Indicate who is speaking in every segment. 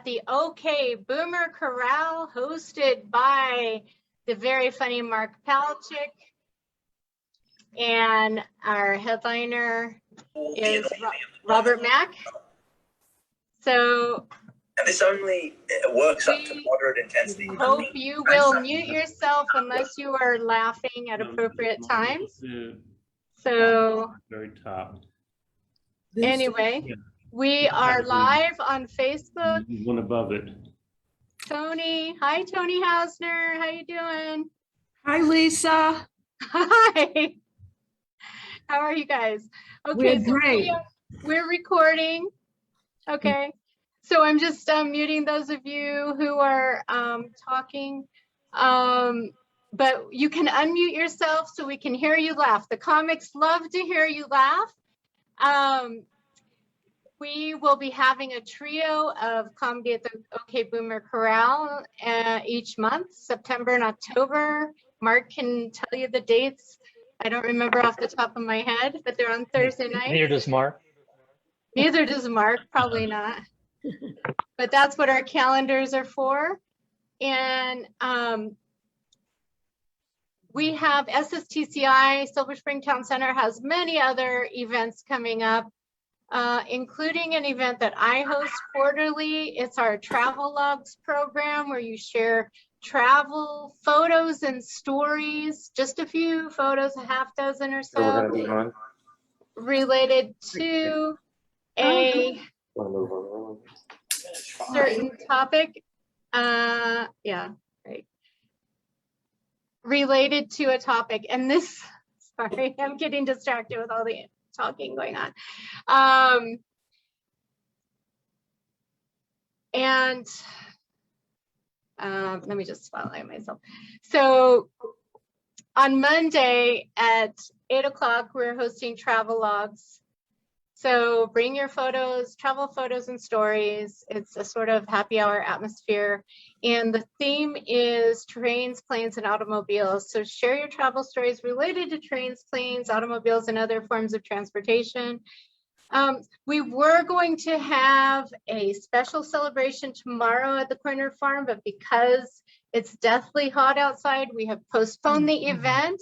Speaker 1: at the OK Boomer Corral, hosted by the very funny Mark Palchik. And our headliner is Robert Mack. So
Speaker 2: and this only works up to moderate intensity.
Speaker 1: Hope you will mute yourself unless you are laughing at appropriate times. So
Speaker 3: very top.
Speaker 1: Anyway, we are live on Facebook.
Speaker 3: One above it.
Speaker 1: Tony, hi Tony Hausner, how you doing?
Speaker 4: Hi Lisa.
Speaker 1: Hi. How are you guys? Okay,
Speaker 4: we're great.
Speaker 1: We're recording. Okay, so I'm just muting those of you who are talking, but you can unmute yourself so we can hear you laugh. The comics love to hear you laugh. We will be having a trio of comedy at the OK Boomer Corral each month, September and October. Mark can tell you the dates. I don't remember off the top of my head, but they're on Thursday night.
Speaker 5: Neither does Mark.
Speaker 1: Neither does Mark, probably not. But that's what our calendars are for. And we have SSTCI, Silver Spring Town Center has many other events coming up, including an event that I host quarterly. It's our Travel Logs program where you share travel photos and stories, just a few photos, a half dozen or so, related to a certain topic. Yeah, right. Related to a topic. And this, sorry, I'm getting distracted with all the talking going on. Let me just spotlight myself. So on Monday at 8 o'clock, we're hosting Travel Logs. So bring your photos, travel photos and stories. It's a sort of happy hour atmosphere. And the theme is trains, planes, and automobiles. So share your travel stories related to trains, planes, automobiles, and other forms of transportation. We were going to have a special celebration tomorrow at the Corner Farm, but because it's deathly hot outside, we have postponed the event.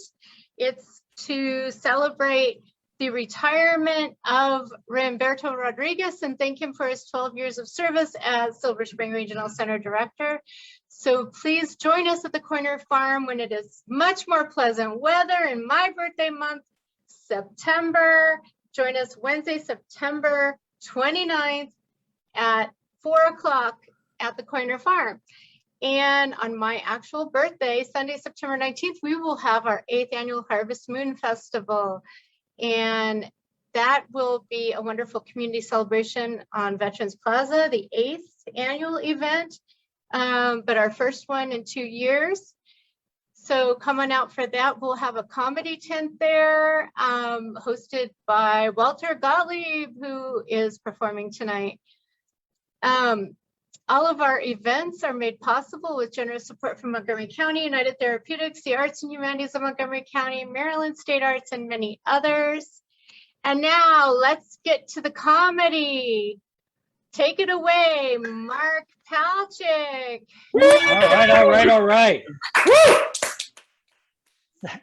Speaker 1: It's to celebrate the retirement of Ramberto Rodriguez and thank him for his 12 years of service as Silver Spring Regional Center Director. So please join us at the Corner Farm when it is much more pleasant weather in my birthday month, September. Join us Wednesday, September 29th at 4 o'clock at the Corner Farm. And on my actual birthday, Sunday, September 19th, we will have our 8th annual Harvest Moon Festival. And that will be a wonderful community celebration on Veterans Plaza, the 8th annual event, but our first one in 2 years. So come on out for that. We'll have a comedy tent there, hosted by Walter Gottlieb, who is performing tonight. All of our events are made possible with generous support from Montgomery County, United Therapeutics, the Arts and Humanities of Montgomery County, Maryland State Arts, and many others. And now let's get to the comedy. Take it away, Mark Palchik.
Speaker 5: All right.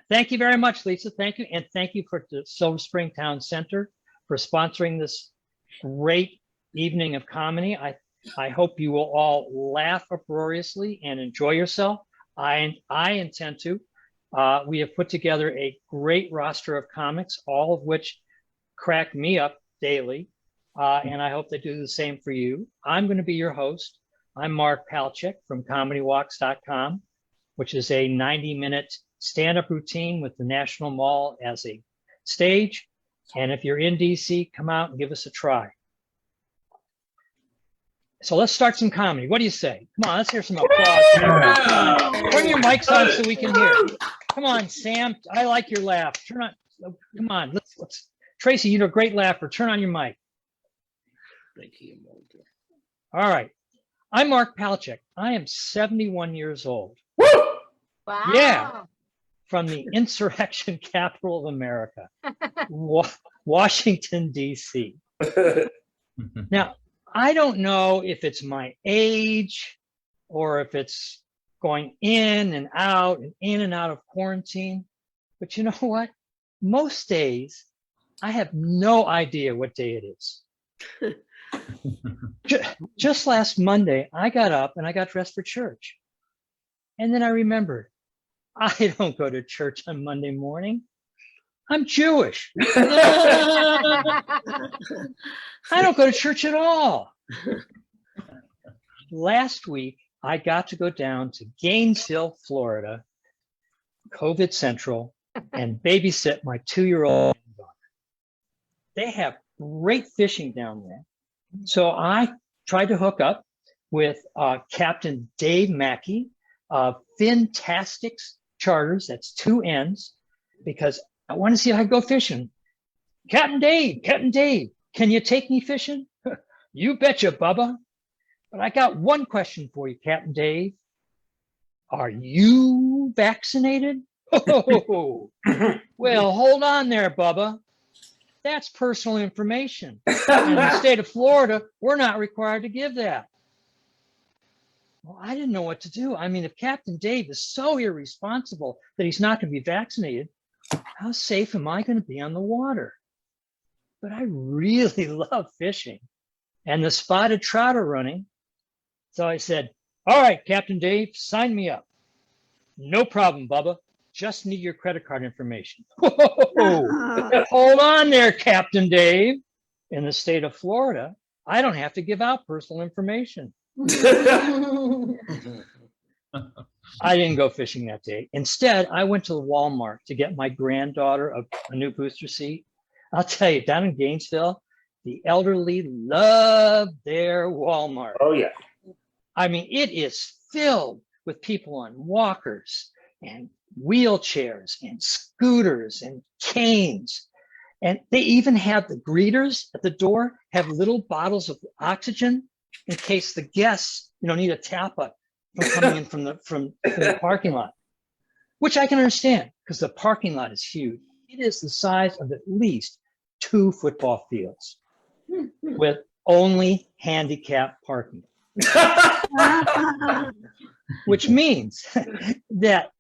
Speaker 5: Thank you very much, Lisa. Thank you. And thank you for the Silver Spring Town Center for sponsoring this great evening of comedy. I hope you will all laugh uproariously and enjoy yourself. I intend to. We have put together a great roster of comics, all of which crack me up daily. And I hope they do the same for you. I'm going to be your host. I'm Mark Palchik from ComedyWalks.com, which is a 90-minute stand-up routine with the National Mall as a stage. And if you're in DC, come out and give us a try. So let's start some comedy. What do you say? Come on, let's hear some applause. Turn your mics on so we can hear. Come on, Sam. I like your laugh. Turn on. Come on. Let's. Tracy, you're a great laugher. Turn on your mic.
Speaker 3: Thank you.
Speaker 5: All right. I'm Mark Palchik. I am 71 years old.
Speaker 1: Wow.
Speaker 5: Yeah. From the insurrection capital of America, Washington, D.C. Now, I don't know if it's my age or if it's going in and out and in and out of quarantine. But you know what? Most days, I have no idea what day it is. Just last Monday, I got up and I got dressed for church. And then I remembered, I don't go to church on Monday morning. I'm Jewish. I don't go to church at all. Last week, I got to go down to Gainesville, Florida, COVID Central, and babysit my 2-year-old daughter. They have great fishing down there. So I tried to hook up with Captain Dave Mackey of Fintastics Charters, that's 2 N's, because I want to see if I can go fishing. Captain Dave, can you take me fishing? You betcha, Bubba. But I got one question for you, Captain Dave. Are you vaccinated? Oh, well, hold on there, Bubba. That's personal information. And in the state of Florida, we're not required to give that. Well, I didn't know what to do. I mean, if Captain Dave is so irresponsible that he's not going to be vaccinated, how safe am I going to be on the water? But I really love fishing and the spotted trout are running. So I said, all right, Captain Dave, sign me up. No problem, Bubba. Just need your credit card information. Whoa, hold on there, Captain Dave. In the state of Florida, I don't have to give out personal information. I didn't go fishing that day. Instead, I went to the Walmart to get my granddaughter a new booster seat. I'll tell you, down in Gainesville, the elderly love their Walmart.
Speaker 3: Oh, yeah.
Speaker 5: I mean, it is filled with people on walkers and wheelchairs and scooters and canes. And they even have the greeters at the door have little bottles of oxygen in case the guests, need a tap-up from coming in from the parking lot, which I can understand because the parking lot is huge. It is the size of at least 2 football fields with only handicap parking, which means that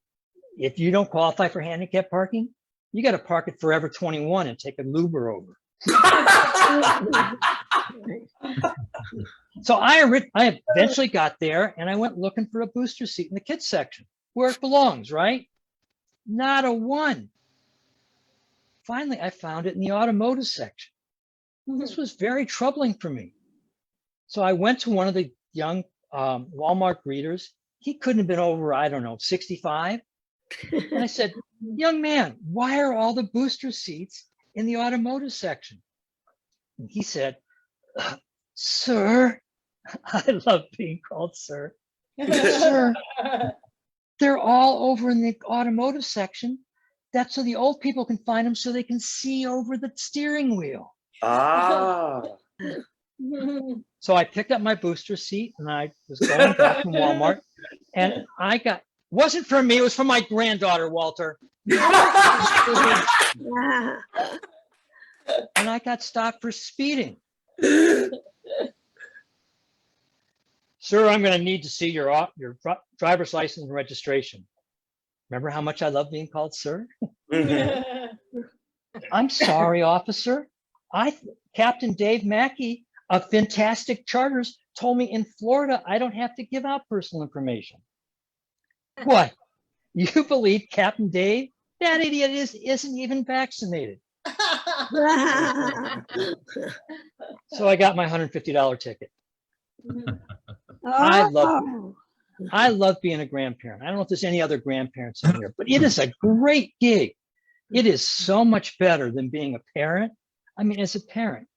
Speaker 5: if you don't qualify for handicap parking, you got to park at Forever 21 and take a Uber over. So I eventually got there and I went looking for a booster seat in the kids section where it belongs, right? Not a one. Finally, I found it in the automotive section. This was very troubling for me. So I went to one of the young Walmart greeters. He couldn't have been over, 65. And I said, young man, why are all the booster seats in the automotive section? And he said, sir, I love being called sir. Sir, they're all over in the automotive section. That's so the old people can find them so they can see over the steering wheel.
Speaker 3: Ah.
Speaker 5: So I picked up my booster seat and I was going back from Walmart and wasn't for me, it was for my granddaughter, Walter. And I got stopped for speeding. Sir, I'm going to need to see your driver's license and registration. Remember how much I love being called sir? I'm sorry, officer. Captain Dave Mackey of Fantastic Charters told me in Florida I don't have to give out personal information. What? You believe Captain Dave? That idiot isn't even vaccinated. So I got my $150 ticket. I love being a grandparent. I don't know if there's any other grandparents in here, but it is a great gig. It is so much better than being a parent. I mean, as a parent,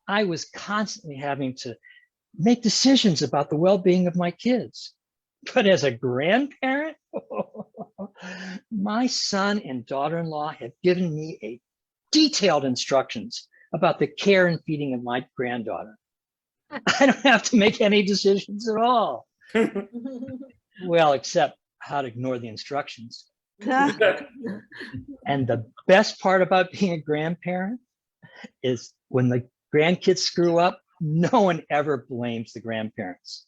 Speaker 5: I was constantly having to make decisions about the well-being of my kids. But as a grandparent, my son and daughter-in-law have given me detailed instructions about the care and feeding of my granddaughter. I don't have to make any decisions at all. Well, except how to ignore the instructions. And the best part about being a grandparent is when the grandkids screw up, no one ever blames the grandparents.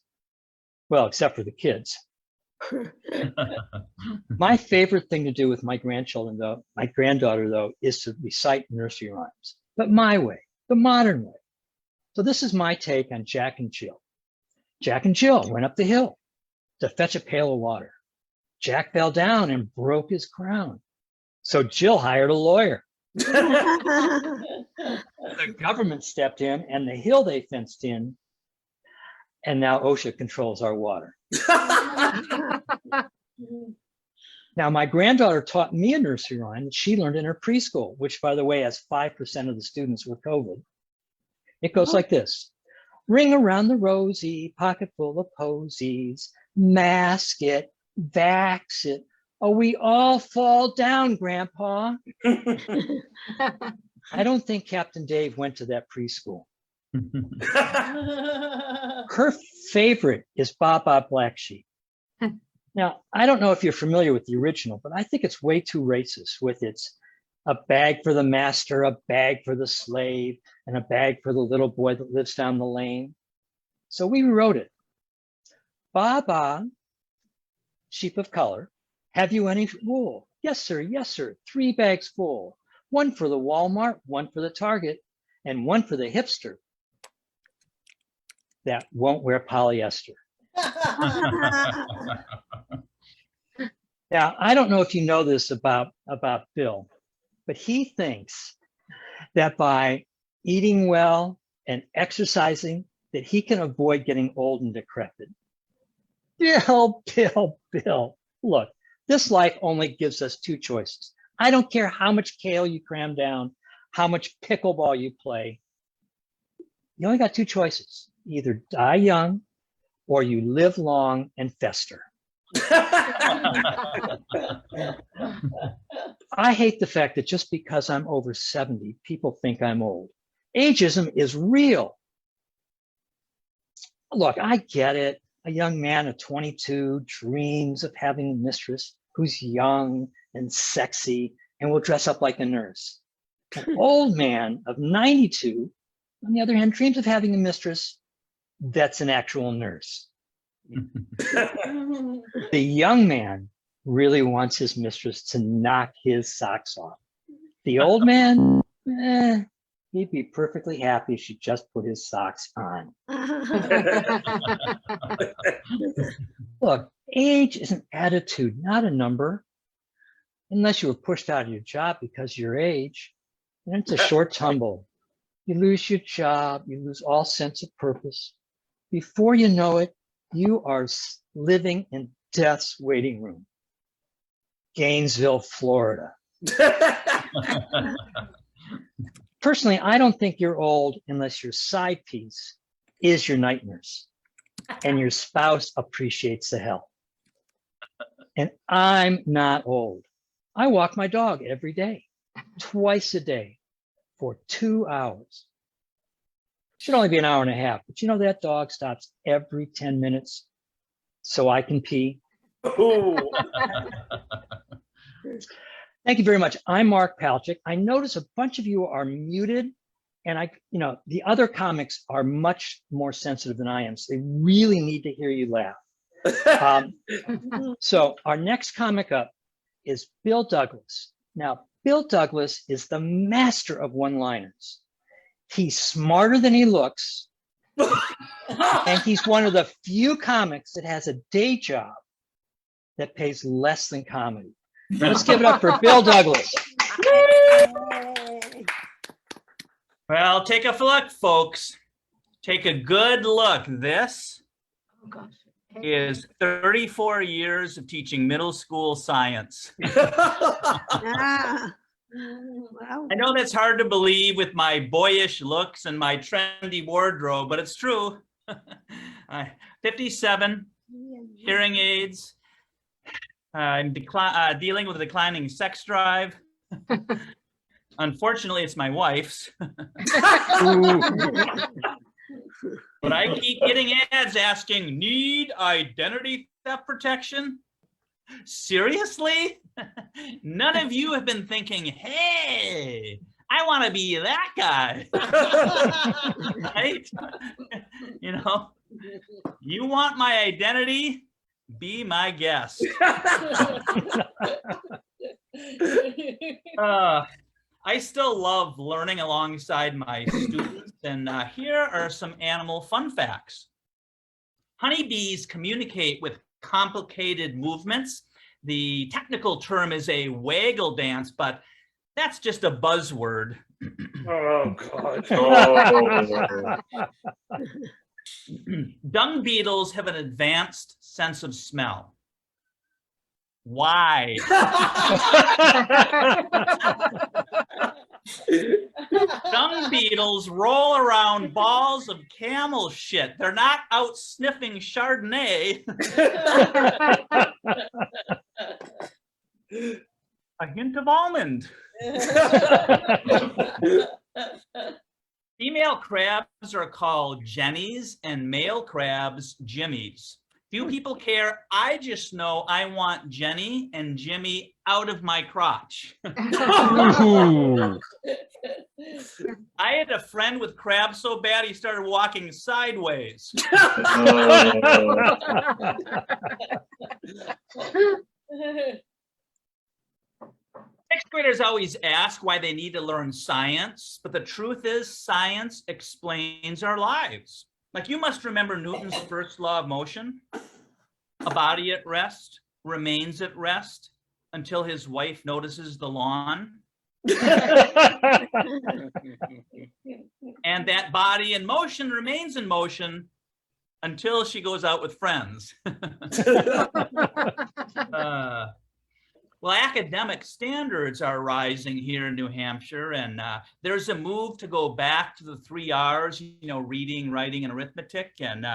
Speaker 5: Well, except for the kids. My favorite thing to do with my grandchildren, though, my granddaughter, though, is to recite nursery rhymes, but my way, the modern way. So this is my take on Jack and Jill. Jack and Jill went up the hill to fetch a pail of water. Jack fell down and broke his crown. So Jill hired a lawyer. The government stepped in and the hill they fenced in. And now OSHA controls our water. Now, my granddaughter taught me a nursery rhyme that she learned in her preschool, which, by the way, has 5% of the students with COVID. It goes like this. Ring around the rosy, pocket full of posies, mask it, vax it. Oh, we all fall down, Grandpa. I don't think Captain Dave went to that preschool. Her favorite is Baba Black Sheep. Now, I don't know if you're familiar with the original, but I think it's way too racist with its a bag for the master, a bag for the slave, and a bag for the little boy that lives down the lane. So we wrote it. Baba, sheep of color, have you any wool? Yes, sir. Yes, sir. 3 bags full. 1 for the Walmart, 1 for the Target, and 1 for the hipster that won't wear polyester. Now, I don't know if you know this about Bill, but he thinks that by eating well and exercising, that he can avoid getting old and decrepit. Bill, look, this life only gives us 2 choices. I don't care how much kale you cram down, how much pickleball you play. You only got 2 choices. Either die young or you live long and fester. I hate the fact that just because I'm over 70, people think I'm old. Ageism is real. Look, I get it. A young man of 22 dreams of having a mistress who's young and sexy and will dress up like a nurse. An old man of 92, on the other hand, dreams of having a mistress that's an actual nurse. The young man really wants his mistress to knock his socks off. The old man, he'd be perfectly happy if she just put his socks on. Look, age is an attitude, not a number. Unless you were pushed out of your job because of your age, then it's a short tumble. You lose your job, you lose all sense of purpose. Before you know it, you are living in death's waiting room. Gainesville, Florida. Personally, I don't think you're old unless your side piece is your night nurse and your spouse appreciates the help. And I'm not old. I walk my dog every day, twice a day for 2 hours. Should only be an hour and a half, but you know that dog stops every 10 minutes so I can pee. Thank you very much. I'm Mark Palchik. I notice a bunch of you are muted, and the other comics are much more sensitive than I am, so they really need to hear you laugh. So our next comic up is Bill Douglas. Now, Bill Douglas is the master of one-liners. He's smarter than he looks, and he's one of the few comics that has a day job that pays less than comedy. Let's give it up for Bill Douglas.
Speaker 6: Well, take a look, folks. Take a good look. This is 34 years of teaching middle school science. I know that's hard to believe with my boyish looks and my trendy wardrobe, but it's true. 57, hearing aids. I'm dealing with a declining sex drive. Unfortunately, it's my wife's. But I keep getting ads asking, need identity theft protection? Seriously? None of you have been thinking, hey, I want to be that guy. Right? You know, you want my identity? Be my guest. I still love learning alongside my students, and here are some animal fun facts. Honeybees communicate with complicated movements. The technical term is a waggle dance, but that's just a buzzword.
Speaker 7: Oh, God.
Speaker 6: Dung beetles have an advanced sense of smell. Why? Dung beetles roll around balls of camel shit. They're not out sniffing Chardonnay. A hint of almond. Female crabs are called Jennies and male crabs Jimmies. Few people care. I just know I want Jenny and Jimmy out of my crotch. I had a friend with crabs so bad he started walking sideways. Sixth graders always ask why they need to learn science, but the truth is science explains our lives. Like, you must remember Newton's first law of motion. A body at rest remains at rest until his wife notices the lawn. And that body in motion remains in motion until she goes out with friends. Well, academic standards are rising here in New Hampshire, and there's a move to go back to the 3 R's, you know, reading, writing, and arithmetic. And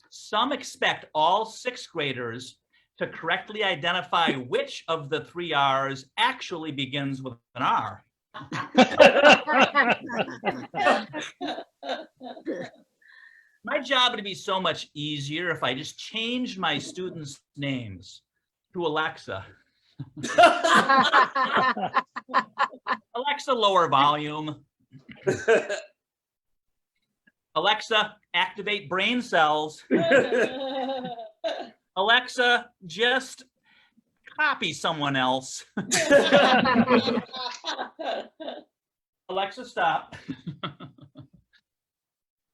Speaker 6: some expect all sixth graders to correctly identify which of the 3 R's actually begins with an R. My job would be so much easier if I just changed my students' names to Alexa. Alexa, lower volume. Alexa, activate brain cells. Alexa, just copy someone else. Alexa, stop.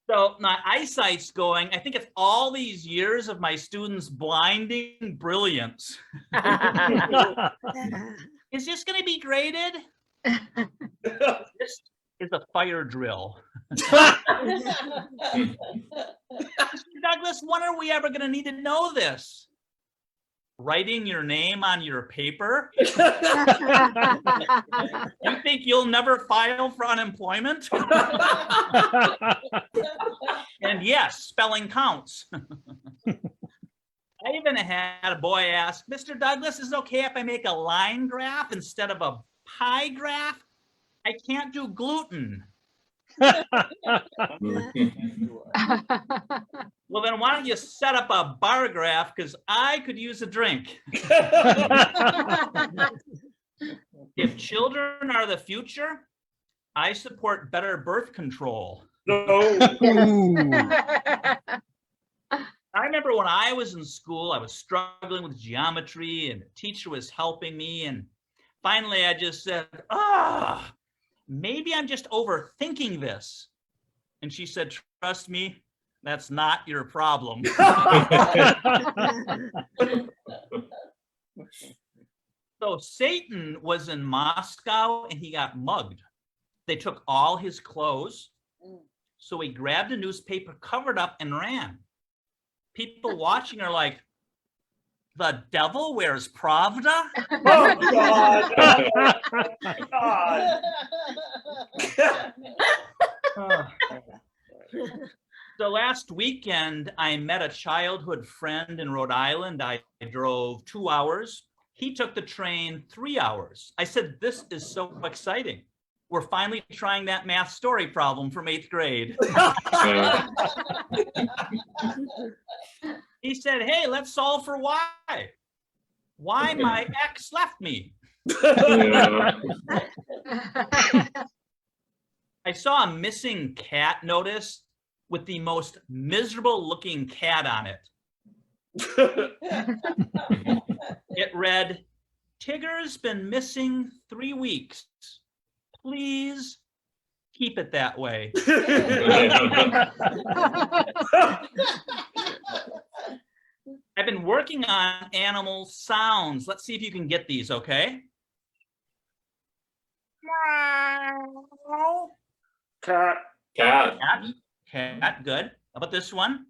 Speaker 6: So my eyesight's going. I think it's all these years of my students' blinding brilliance. Is this going to be graded? This is a fire drill. Mr. Douglas, when are we ever going to need to know this? Writing your name on your paper? You think you'll never file for unemployment? And yes, spelling counts. I even had a boy ask, Mr. Douglas, is it okay if I make a line graph instead of a pie graph? I can't do gluten. Well, then why don't you set up a bar graph, because I could use a drink. If children are the future, I support better birth control.
Speaker 7: No.
Speaker 6: I remember when I was in school, I was struggling with geometry and the teacher was helping me. And finally I just said, maybe I'm just overthinking this. And she said, trust me, that's not your problem. So Satan was in Moscow and he got mugged. They took all his clothes. So he grabbed a newspaper, covered up, and ran. People watching are like, the devil wears Pravda?
Speaker 7: Oh, God. God.
Speaker 6: So last weekend, I met a childhood friend in Rhode Island. I drove 2 hours. He took the train 3 hours. I said, this is so exciting. We're finally trying that math story problem from 8th grade. He said, hey, let's solve for why. Why my ex left me. I saw a missing cat notice with the most miserable looking cat on it. It read, "Tigger's been missing 3 weeks. Please keep it that way." I've been working on animal sounds. Let's see if you can get these, okay?
Speaker 7: Cat.
Speaker 2: Cat.
Speaker 6: Cat, good. How about this one?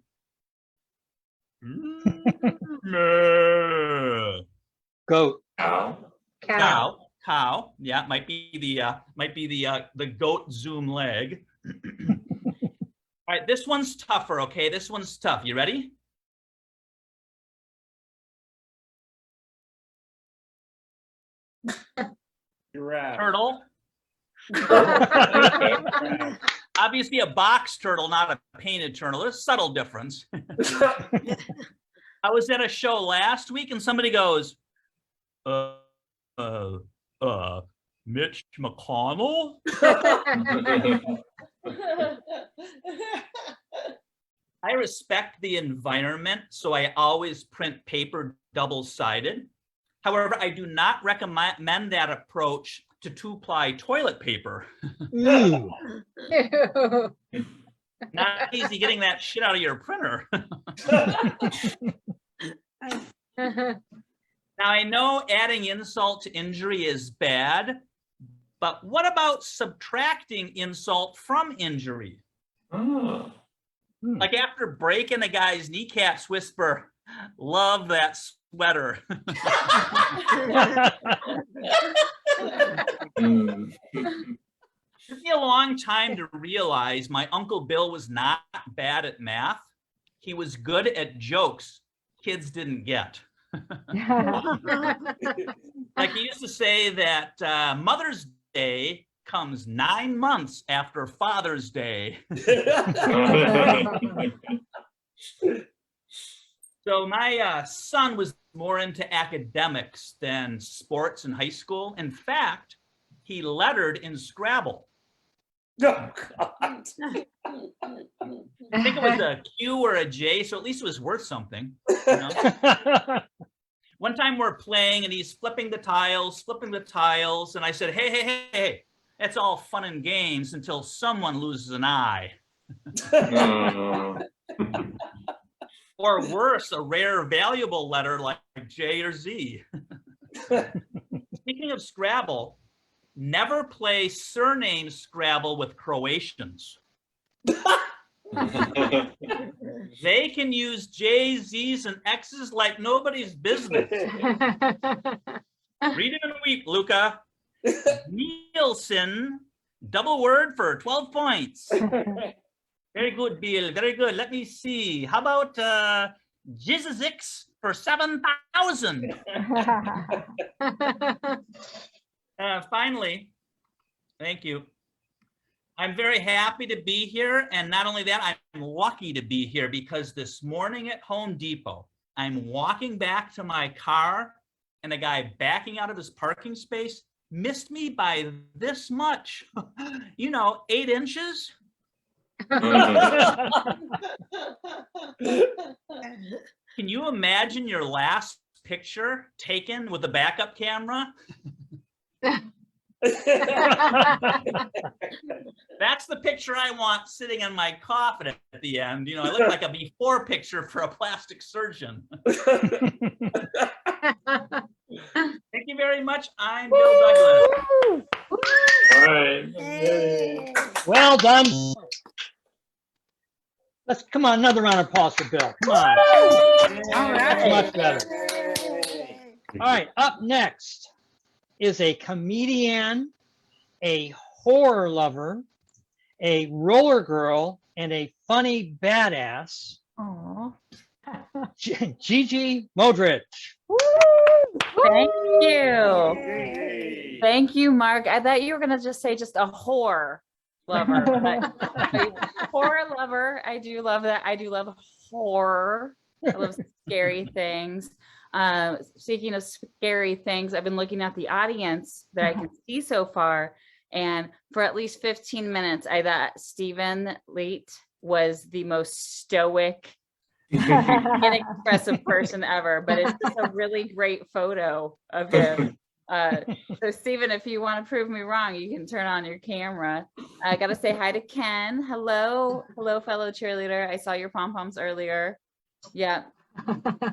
Speaker 5: Goat.
Speaker 2: Cow.
Speaker 6: Cow. Yeah, might be the goat zoom leg. All right, this one's tougher, okay? This one's tough. You ready?
Speaker 7: Giraffe.
Speaker 6: Turtle. Obviously a box turtle, not a painted turtle. There's a subtle difference. I was at a show last week and somebody goes, Mitch McConnell? I respect the environment, so I always print paper double-sided. However, I do not recommend that approach to 2-ply toilet paper.
Speaker 5: Ooh.
Speaker 6: Not easy getting that shit out of your printer. Now, I know adding insult to injury is bad, but what about subtracting insult from injury?
Speaker 2: Oh.
Speaker 6: Like after breaking a guy's kneecaps, whisper, "Love that sweater." Took me a long time to realize my Uncle Bill was not bad at math. He was good at jokes kids didn't get. Like he used to say that Mother's Day comes 9 months after Father's Day. So my son was more into academics than sports in high school. In fact, he lettered in Scrabble.
Speaker 7: Oh, God.
Speaker 6: I think it was a Q or a J, so at least it was worth something. You know? One time we're playing and he's flipping the tiles, and I said, hey, that's all fun and games until someone loses an eye. Or worse, a rare, valuable letter like J or Z. Speaking of Scrabble, never play surname Scrabble with Croatians. They can use J's, Z's, and X's like nobody's business. Read it in a week, Luca. Nielsen, double word for 12 points. Very good, Bill. Very good. Let me see. How about Jizzix for 7,000? Finally, thank you. I'm very happy to be here. And not only that, I'm lucky to be here because this morning at Home Depot, I'm walking back to my car and a guy backing out of his parking space missed me by this much. 8 inches. Can you imagine your last picture taken with a backup camera? That's the picture I want sitting in my coffin at the end. I look like a before picture for a plastic surgeon. Thank you very much. I'm Bill Douglas.
Speaker 2: All right.
Speaker 5: Well done. Come on, another round of applause for Bill. Come on.
Speaker 4: All right.
Speaker 5: Much better. All right, up next is a comedian, a horror lover, a roller girl, and a funny badass.
Speaker 8: Aw.
Speaker 5: Gigi Modrich.
Speaker 8: Thank you.
Speaker 7: Hey.
Speaker 8: Thank you, Mark. I thought you were going to just say just a horror lover. Horror lover. I do love that. I do love horror. I love scary things. Speaking of scary things, I've been looking at the audience that I can see so far, And for at least 15 minutes, I thought Stephen Leet was the most stoic, inexpressive person ever, but it's just a really great photo of him. So Stephen, if you want to prove me wrong, you can turn on your camera. I got to say hi to Ken. Hello, fellow cheerleader. I saw your pom-poms earlier. Yeah,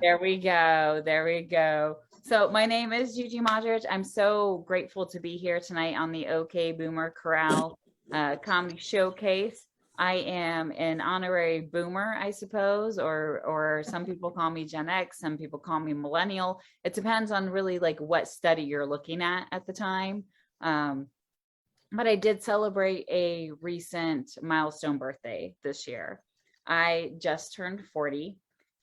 Speaker 8: there we go. So my name is Gigi Modrich. I'm so grateful to be here tonight on the OK Boomer Corral Comedy Showcase. I am an honorary boomer, I suppose, or some people call me Gen X, some people call me millennial. It depends on really like what study you're looking at the time. But I did celebrate a recent milestone birthday this year. I just turned 40.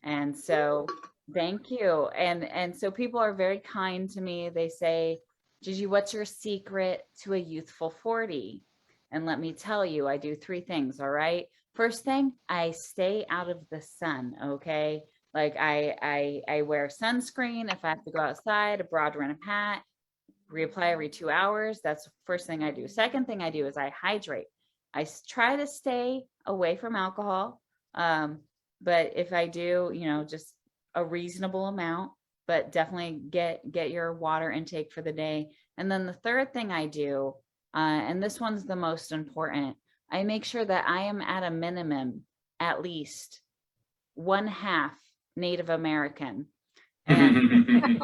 Speaker 8: And so thank you. And so people are very kind to me. They say, Gigi, what's your secret to a youthful 40? And let me tell you, I do 3 things, all right? First thing, I stay out of the sun, okay? Like I wear sunscreen if I have to go outside, a broad rim hat, reapply every 2 hours. That's the first thing I do. Second thing I do is I hydrate. I try to stay away from alcohol. But if I do, just a reasonable amount, but definitely get your water intake for the day. And then the third thing I do, and this one's the most important, I make sure that I am at a minimum, at least 1/2 Native American. And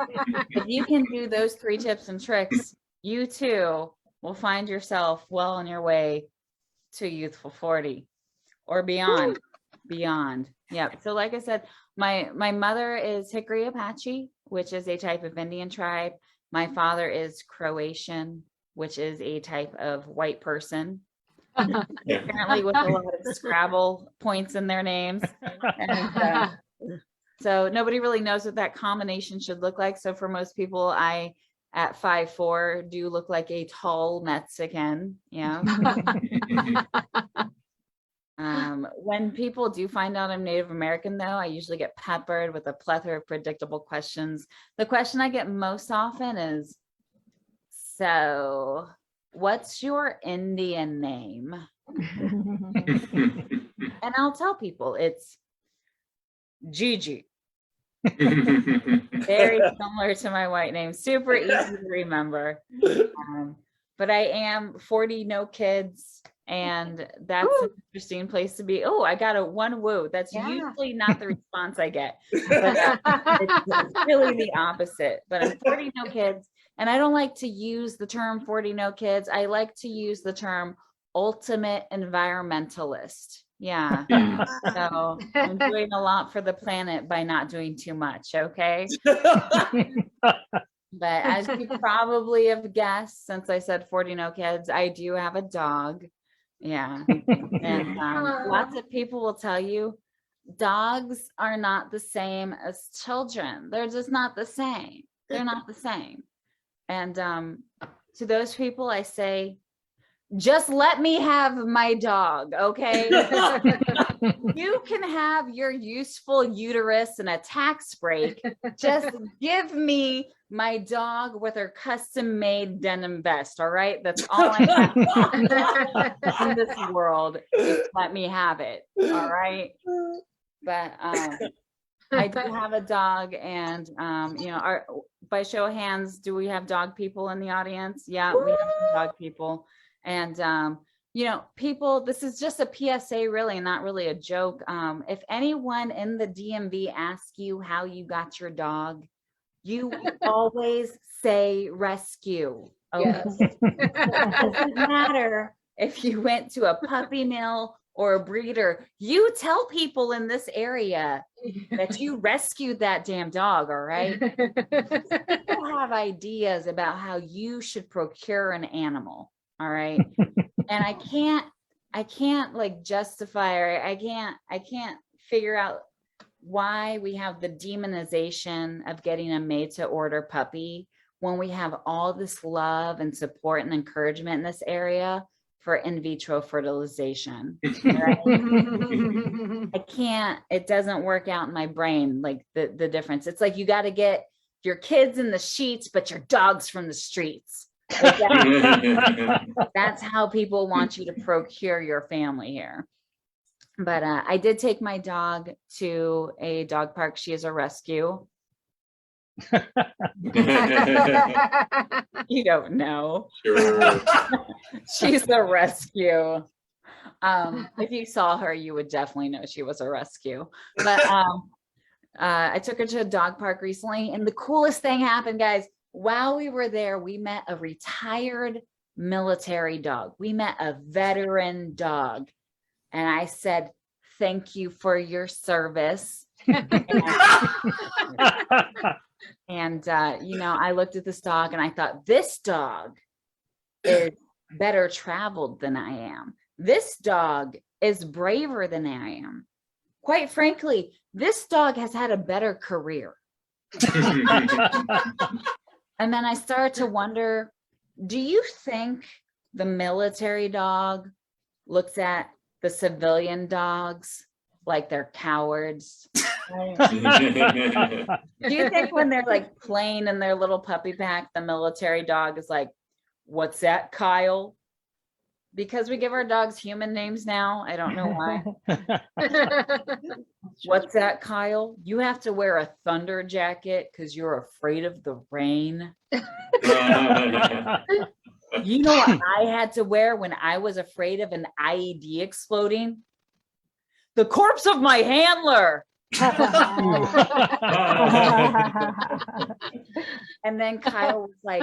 Speaker 8: if you can do those 3 tips and tricks, you too will find yourself well on your way to youthful 40 or beyond. Yep. So like I said, my mother is Hickory Apache, which is a type of Indian tribe. My father is Croatian, which is a type of white person, apparently with a lot of Scrabble points in their names. And, so nobody really knows what that combination should look like. So for most people, I, at 5'4", do look like a tall Mexican, When people do find out I'm Native American, though, I usually get peppered with a plethora of predictable questions. The question I get most often is, so what's your Indian name? And I'll tell people it's Gigi. Very similar to my white name, super easy to remember. But I am 40, no kids, and that's an interesting place to be. Oh, I got a 1 woo. That's usually not the response I get, but it's really the opposite. But I'm 40, no kids, and I don't like to use the term 40, no kids. I like to use the term ultimate environmentalist. Yeah. So I'm doing a lot for the planet by not doing too much. Okay. But as you probably have guessed, since I said 40, no kids, I do have a dog. Yeah. And lots of people will tell you dogs are not the same as children. They're just not the same. They're not the same. And to those people, I say, just let me have my dog, okay? You can have your useful uterus and a tax break. Just give me my dog with her custom-made denim vest, all right? That's all I have in this world. Just let me have it, all right? But I do have a dog, and by show of hands, do we have dog people in the audience? Yeah, we have some dog people. And, people, this is just a PSA, really, not really a joke. If anyone in the DMV asks you how you got your dog, you always say rescue. Okay? Yes. It doesn't matter if you went to a puppy mill or a breeder. You tell people in this area that you rescued that damn dog, all right? People have ideas about how you should procure an animal. All right. And I can't like justify, or I can't figure out why we have the demonization of getting a made to order puppy when we have all this love and support and encouragement in this area for in vitro fertilization. Right? It doesn't work out in my brain, like the difference. It's like you got to get your kids in the sheets, but your dog's from the streets. That's how people want you to procure your family here. But I did take my dog to a dog park. She is a rescue. You don't know.
Speaker 7: Sure.
Speaker 8: She's a rescue. If you saw her, you would definitely know she was a rescue. But I took her to a dog park recently, and the coolest thing happened, guys. While we were there, we met a retired military dog. We met a veteran dog. And I said, thank you for your service. And you know, I looked at this dog and I thought, this dog is better traveled than I am. This dog is braver than I am. Quite frankly, this dog has had a better career. And then I started to wonder, do you think the military dog looks at the civilian dogs like they're cowards? Do you think when they're like playing in their little puppy pack, the military dog is like, what's that, Kyle? Because we give our dogs human names now. I don't know why. What's that, Kyle? You have to wear a thunder jacket because you're afraid of the rain. You know what I had to wear when I was afraid of an IED exploding? The corpse of my handler. And then Kyle was like,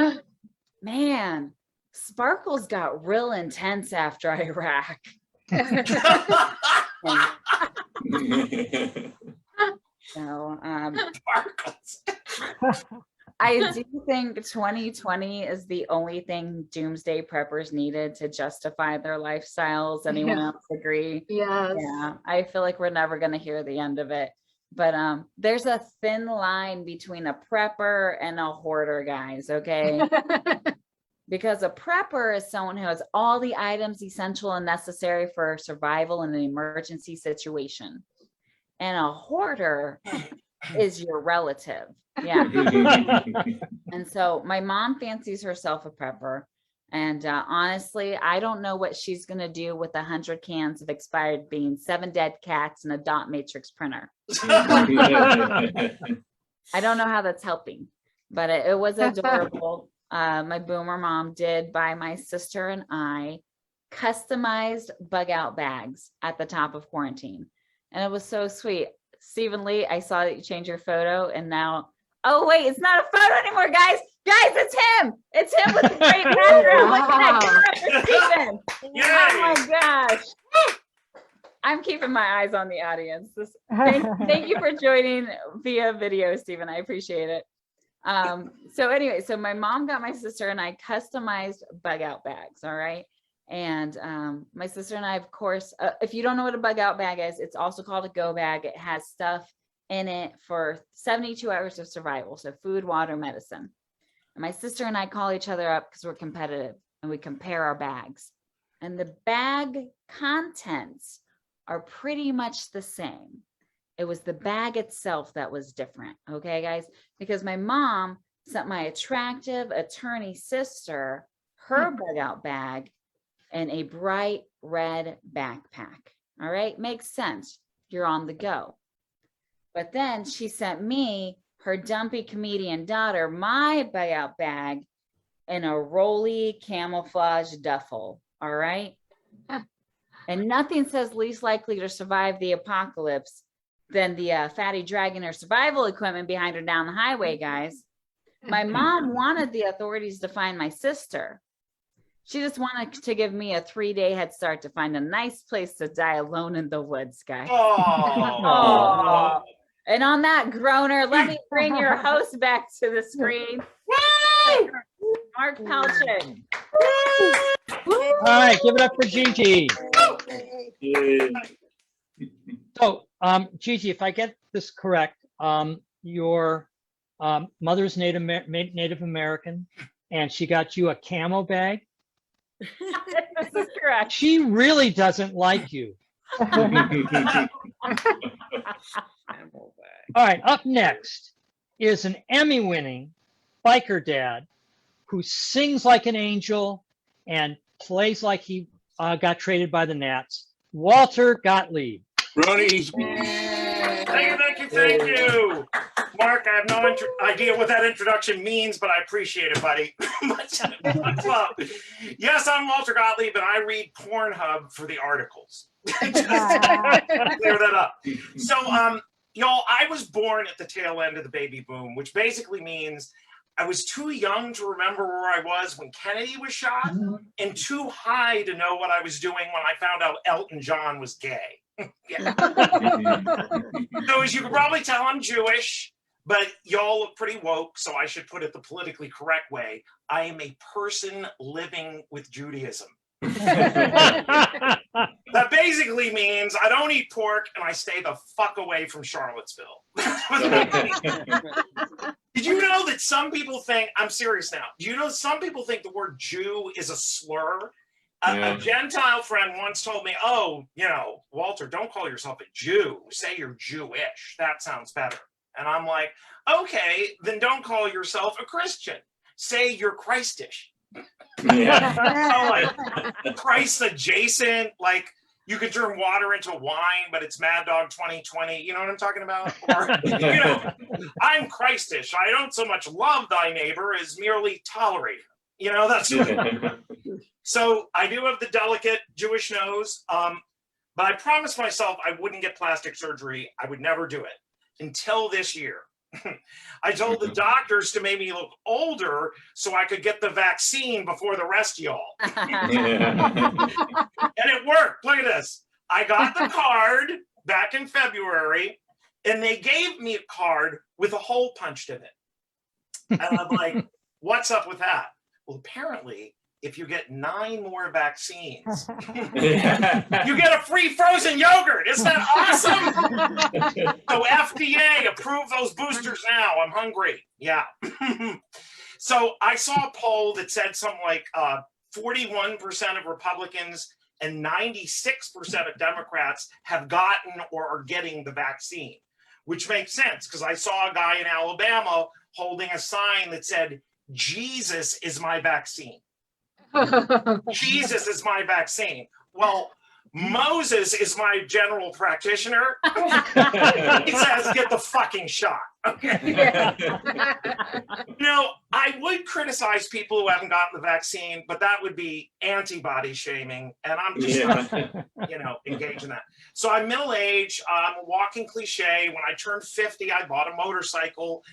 Speaker 8: man, Sparkles got real intense after Iraq. So I do think 2020 is the only thing doomsday preppers needed to justify their lifestyles. Anyone else agree?
Speaker 1: Yes.
Speaker 8: Yeah, I feel like we're never going to hear the end of it. But there's a thin line between a prepper and a hoarder, guys, okay? Because a prepper is someone who has all the items essential and necessary for survival in an emergency situation. And a hoarder is your relative. Yeah. And so my mom fancies herself a prepper. And honestly, I don't know what she's going to do with 100 cans of expired beans, 7 dead cats, and a dot matrix printer. I don't know how that's helping, but it was adorable. My boomer mom did buy my sister and I customized bug out bags at the top of quarantine. And it was so sweet. Stephen Lee, I saw that you changed your photo and now, oh wait, it's not a photo anymore, guys. Guys, it's him. It's him with the great background. Look at that. Stephen. Oh my gosh. I'm keeping my eyes on the audience. Thank you for joining via video, Stephen. I appreciate it. So anyway, so my mom got my sister and I customized bug out bags. All right. And my sister and I, of course, if you don't know what a bug out bag is, it's also called a go bag. It has stuff in it for 72 hours of survival. So food, water, medicine. And my sister and I call each other up because we're competitive and we compare our bags. And the bag contents are pretty much the same. It was the bag itself that was different. Okay, guys, because my mom sent my attractive attorney sister her bug out bag in a bright red backpack. All right, makes sense. You're on the go. But then she sent me, her dumpy comedian daughter, my bug out bag in a rolly camouflage duffel. All right. And nothing says least likely to survive the apocalypse than the fatty dragging her survival equipment behind her down the highway, guys. My mom wanted the authorities to find my sister. She just wanted to give me a 3-day head start to find a nice place to die alone in the woods, guys. Oh. And on that groaner, let me bring your host back to the screen. Mark Palchik.
Speaker 5: All right, give it up for Gigi. So, Gigi, if I get this correct, your mother's Native American, and she got you a camo bag.
Speaker 8: This is correct.
Speaker 5: She really doesn't like you. All right, up next is an Emmy-winning biker dad who sings like an angel and plays like he got traded by the Nats, Walter Gottlieb.
Speaker 3: Brody.
Speaker 7: Thank you. Mark, I have no idea what that introduction means, but I appreciate it, buddy. Much love. Yes, I'm Walter Gottlieb, and I read Pornhub for the articles. Just clear that up. So, y'all, I was born at the tail end of the baby boom, which basically means I was too young to remember where I was when Kennedy was shot, and too high to know what I was doing when I found out Elton John was gay. Yeah. So as you can probably tell, I'm Jewish, but y'all look pretty woke, so I should put it the politically correct way. I am a person living with Judaism. That basically means I don't eat pork and I stay the fuck away from Charlottesville. Did you know that some people think, I'm serious now, do you know some people think the word Jew is a slur? A Gentile friend once told me, oh, you know, Walter, don't call yourself a Jew. Say you're Jewish. That sounds better. And I'm like, okay, then don't call yourself a Christian. Say you're Christish. Like, Christ adjacent, like you could turn water into wine, but it's Mad Dog 2020. You know what I'm talking about? Or, you know, I'm Christish. I don't so much love thy neighbor as merely tolerate him. You know, that's what So I do have the delicate Jewish nose, but I promised myself I wouldn't get plastic surgery. I would never do it until this year. I told the doctors to make me look older so I could get the vaccine before the rest of y'all. And it worked. Look at this. I got the card back in February, and they gave me a card with a hole punched in it. And I'm like, what's up with that? Well, apparently, if you get 9 more vaccines, you get a free frozen yogurt. Isn't that awesome? So FDA, approve those boosters now. I'm hungry. Yeah. So I saw a poll that said something like 41% of Republicans and 96% of Democrats have gotten or are getting the vaccine, which makes sense because I saw a guy in Alabama holding a sign that said, Jesus is my vaccine. Jesus is my vaccine. Well, Moses is my general practitioner. He says, get the fucking shot. Okay.
Speaker 1: Yeah.
Speaker 7: You know, I would criticize people who haven't gotten the vaccine, but that would be antibody shaming. And I'm just not, you know, engaged in that. So I'm middle-aged. I'm a walking cliche. When I turned 50, I bought a motorcycle.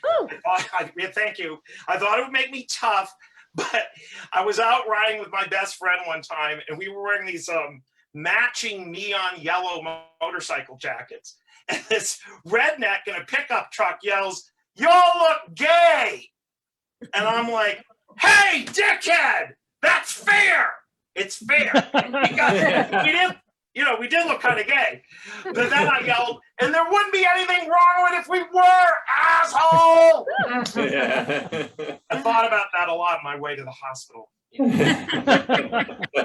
Speaker 7: Thank you. I thought it would make me tough. But I was out riding with my best friend one time, and we were wearing these matching neon yellow motorcycle jackets. And this redneck in a pickup truck yells, "Y'all look gay!" And I'm like, "Hey, dickhead, that's fair. It's fair." Because we did look kind of gay. But then I yelled, "And there wouldn't be anything wrong with it if we were, asshole!" I thought about that a lot on my way to the hospital.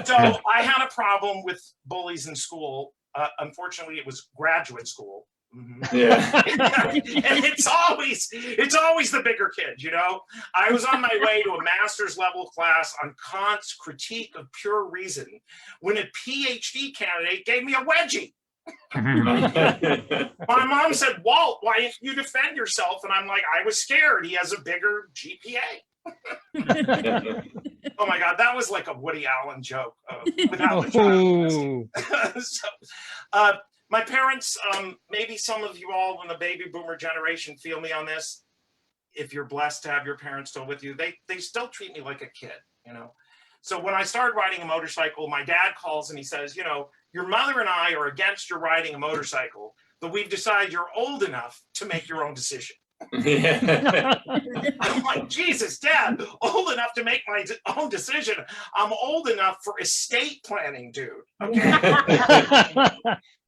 Speaker 7: So I had a problem with bullies in school. Unfortunately, it was graduate school. Yeah. And it's always the bigger kid, you know. I was on my way to a master's level class on Kant's Critique of Pure Reason when a PhD candidate gave me a wedgie. My mom said, "Walt, why didn't you defend yourself?" And I'm like, "I was scared. He has a bigger GPA." Oh my God, that was like a Woody Allen joke without the child. So, my parents, maybe some of you all in the baby boomer generation feel me on this. If you're blessed to have your parents still with you, they still treat me like a kid, you know. So when I started riding a motorcycle, my dad calls and he says, "You know, your mother and I are against your riding a motorcycle, but we've decided you're old enough to make your own decision." I'm like, Jesus, Dad, old enough to make my own decision. I'm old enough for estate planning, dude. Okay.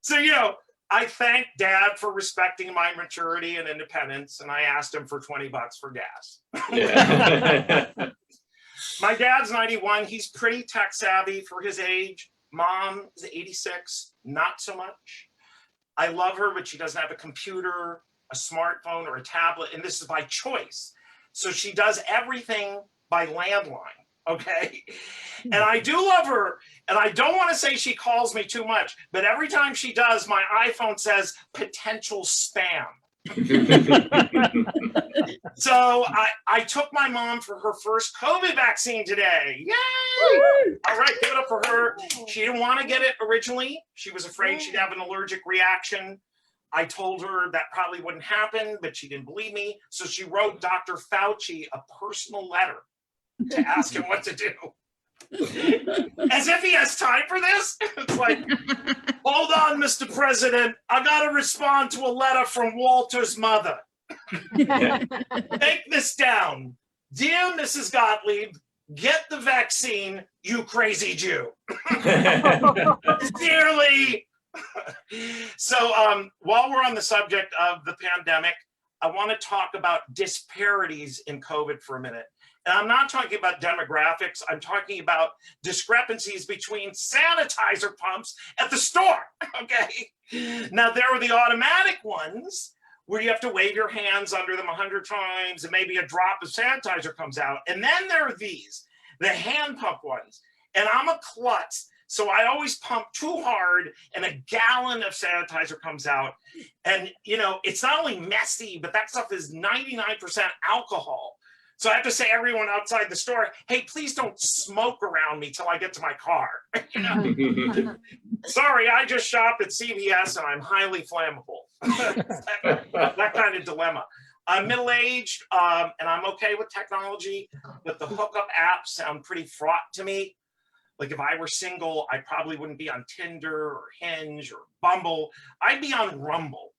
Speaker 7: So, you know, I thank Dad for respecting my maturity and independence, and I asked him for $20 for gas. My dad's 91. He's pretty tech savvy for his age. Mom is 86. Not so much. I love her, but she doesn't have a computer, a smartphone, or a tablet, and this is by choice. So she does everything by landline. Okay. And I do love her. And I don't want to say she calls me too much, but every time she does, my iPhone says potential spam. So I took my mom for her first COVID vaccine today. Yay! All right, give it up for her. She didn't want to get it originally. She was afraid she'd have an allergic reaction. I told her that probably wouldn't happen, but she didn't believe me. So she wrote Dr. Fauci a personal letter to ask him what to do. As if he has time for this. It's like, hold on, Mr. President. I got to respond to a letter from Walter's mother. Take this down. Dear Mrs. Gottlieb, get the vaccine, you crazy Jew. Sincerely. So while we're on the subject of the pandemic, I want to talk about disparities in COVID for a minute. And I'm not talking about demographics. I'm talking about discrepancies between sanitizer pumps at the store, okay? Now, there are the automatic ones where you have to wave your hands under them 100 times and maybe a drop of sanitizer comes out. And then there are these, the hand pump ones. And I'm a klutz, so I always pump too hard and a gallon of sanitizer comes out. And, you know, it's not only messy, but that stuff is 99% alcohol. So I have to say, everyone outside the store, hey, please don't smoke around me till I get to my car. You know? Sorry, I just shopped at CVS and I'm highly flammable. that kind of dilemma. I'm middle-aged and I'm okay with technology, but the hookup apps sound pretty fraught to me. Like if I were single, I probably wouldn't be on Tinder or Hinge or Bumble. I'd be on Rumble.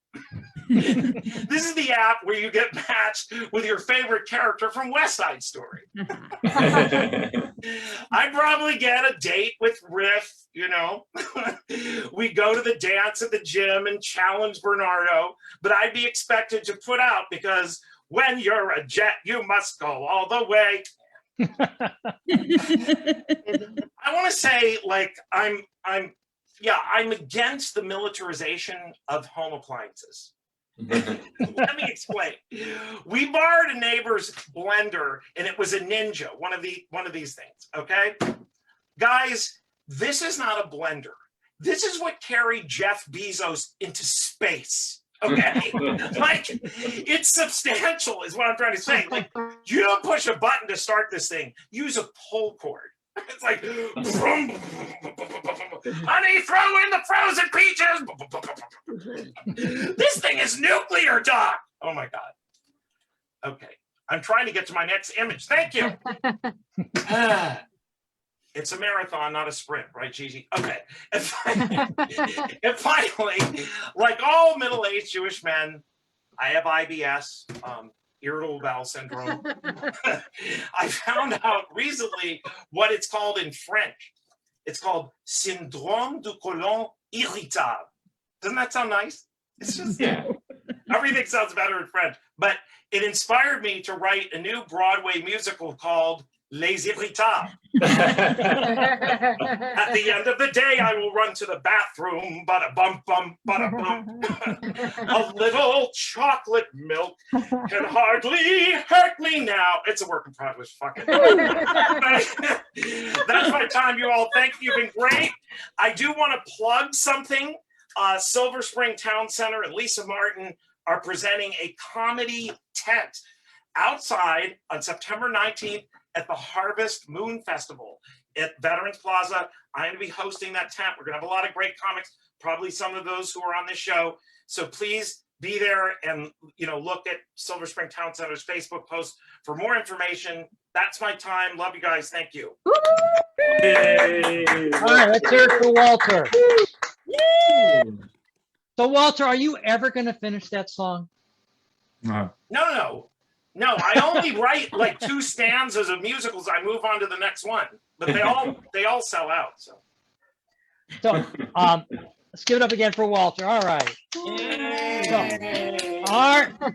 Speaker 7: This is the app where you get matched with your favorite character from West Side Story. I'd probably get a date with Riff, you know. We go to the dance at the gym and challenge Bernardo, but I'd be expected to put out because when you're a jet, you must go all the way. I want to say, like, I'm against the militarization of home appliances. Let me explain. We borrowed a neighbor's blender and it was a Ninja, one of these things, okay? Guys, this is not a blender. This is what carried Jeff Bezos into space. Okay, like it's substantial is what I'm trying to say. Like you don't push a button to start this thing, use a pull cord. It's like, honey, throw in the frozen peaches. This thing is nuclear, Doc. Oh my God. Okay, I'm trying to get to my next image. Thank you. It's a marathon, not a sprint, right, Gigi? Okay. And finally, like all middle-aged Jewish men, I have IBS, irritable bowel syndrome. I found out recently what it's called in French. It's called syndrome du côlon irritable. Doesn't that sound nice? It's just, everything sounds better in French. But it inspired me to write a new Broadway musical called Les Irritables. At the end of the day, I will run to the bathroom, bada bum bum, bada bum. A little chocolate milk can hardly hurt me now. It's a work in progress. Fuck it. That's my time, you all. Thank you. You've been great. I do want to plug something. Silver Spring Town Center and Lisa Martin are presenting a comedy tent outside on September 19th at the Harvest Moon Festival at Veterans Plaza. I'm going to be hosting that tent. We're going to have a lot of great comics, probably some of those who are on this show. So please be there and, you know, look at Silver Spring Town Center's Facebook post for more information. That's my time. Love you guys. Thank you.
Speaker 5: Yay. All right, let's hear it for Walter. So Walter, are you ever going to finish that song?
Speaker 7: No. No, I only write like 2 stanzas of musicals. I move on to the next one, but they all sell out. So
Speaker 5: let's give it up again for Walter. All right. So,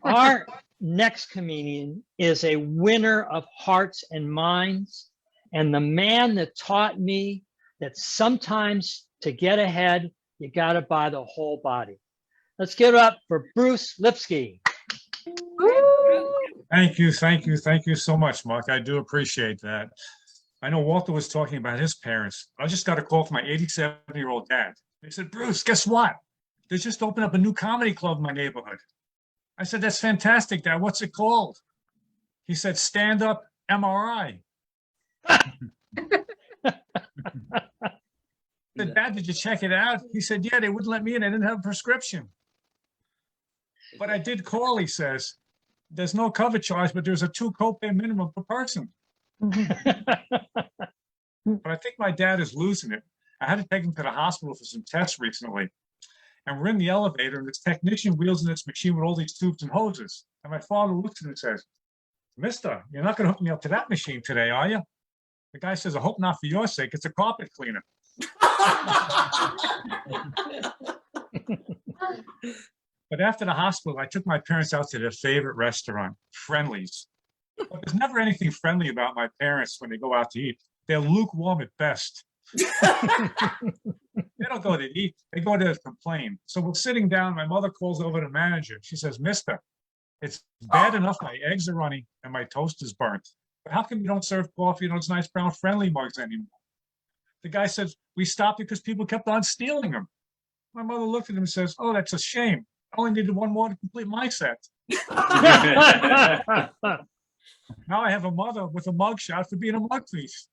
Speaker 5: our next comedian is a winner of hearts and minds, and the man that taught me that sometimes to get ahead, you got to buy the whole body. Let's give it up for Bruce Lipsky.
Speaker 9: Thank you so much, Mark. I do appreciate that. I know Walter was talking about his parents. I just got a call from my 87-year-old dad. They said, Bruce, guess what? They just opened up a new comedy club in my neighborhood. I said, that's fantastic, Dad. What's it called? He said, Stand Up MRI. I said, Dad, did you check it out? He said, yeah, they wouldn't let me in. I didn't have a prescription. But I did call, he says. There's no cover charge, but there's a 2 copay minimum per person. But I think my dad is losing it. I had to take him to the hospital for some tests recently. And we're in the elevator, and this technician wheels in this machine with all these tubes and hoses. And my father looks at him and says, Mister, you're not going to hook me up to that machine today, are you? The guy says, I hope not for your sake. It's a carpet cleaner. But after the hospital, I took my parents out to their favorite restaurant, Friendly's. But there's never anything friendly about my parents when they go out to eat. They're lukewarm at best. They don't go to eat, they go to complain. So we're sitting down, my mother calls over the manager. She says, Mister, it's bad enough my eggs are running and my toast is burnt. But how come you don't serve coffee in those nice brown Friendly mugs anymore? The guy says, we stopped because people kept on stealing them. My mother looked at him and says, oh, that's a shame. I only needed one more to complete my set. Now I have a mother with a mugshot for being a mug thief.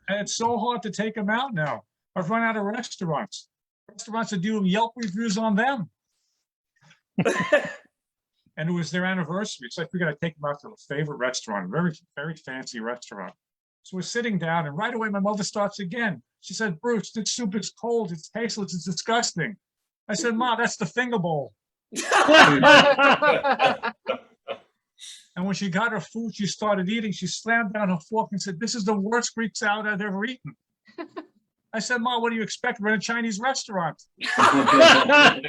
Speaker 9: And it's so hard to take them out now. I've run out of restaurants. Restaurants are doing Yelp reviews on them. And it was their anniversary. So I figured I'd take them out to a favorite restaurant, a very, very fancy restaurant. So we're sitting down, and right away my mother starts again. She said, Bruce, this soup is cold, it's tasteless, it's disgusting. I said, Ma, that's the finger bowl. And when she got her food, she started eating. She slammed down her fork and said, this is the worst Greek salad I've ever eaten. I said, Ma, what do you expect? We're in a Chinese restaurant. I'm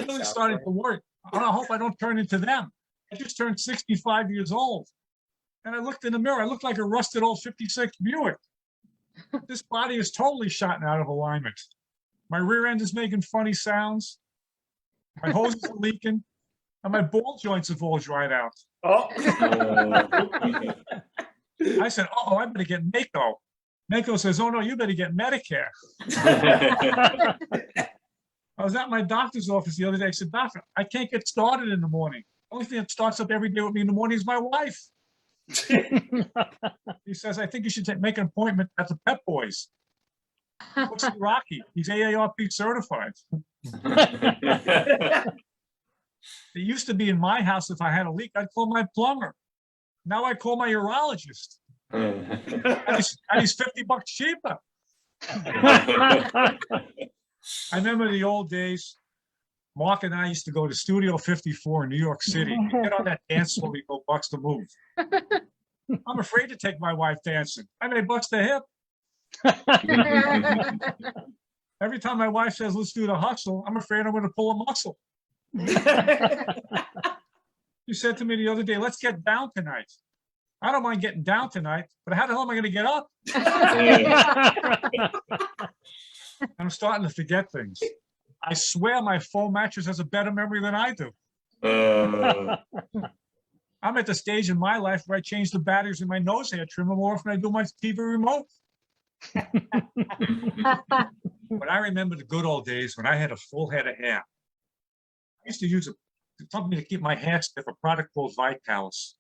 Speaker 9: really starting to worry. I hope I don't turn into them. I just turned 65 years old. And I looked in the mirror. I looked like a rusted old 56 Buick. This body is totally shot out of alignment. My rear end is making funny sounds. My hoses are leaking. And my ball joints have all dried out.
Speaker 7: Oh.
Speaker 9: I said, oh, I better get Mako. Mako says, oh, no, you better get Medicare. I was at my doctor's office the other day. I said, Doctor, I can't get started in the morning. The only thing that starts up every day with me in the morning is my wife. He says, I think you should make an appointment at the Pep Boys. What's Rocky? He's AARP certified. It used to be in my house, if I had a leak, I'd call my plumber. Now I call my urologist. And he's $50 cheaper. I remember the old days. Mark and I used to go to Studio 54 in New York City. We get on that dance floor, we go bucks to move. I'm afraid to take my wife dancing. I may bust a hip. Every time my wife says, let's do the hustle, I'm afraid I'm going to pull a muscle. You said to me the other day, let's get down tonight. I don't mind getting down tonight, but how the hell am I going to get up? I'm starting to forget things. I swear my foam mattress has a better memory than I do. I'm at the stage in my life where I change the batteries in my nose hair trimmer more often than I do my TV remote. But I remember the good old days when I had a full head of hair. I used to use something to keep my hair stiff, a product called Vitalis.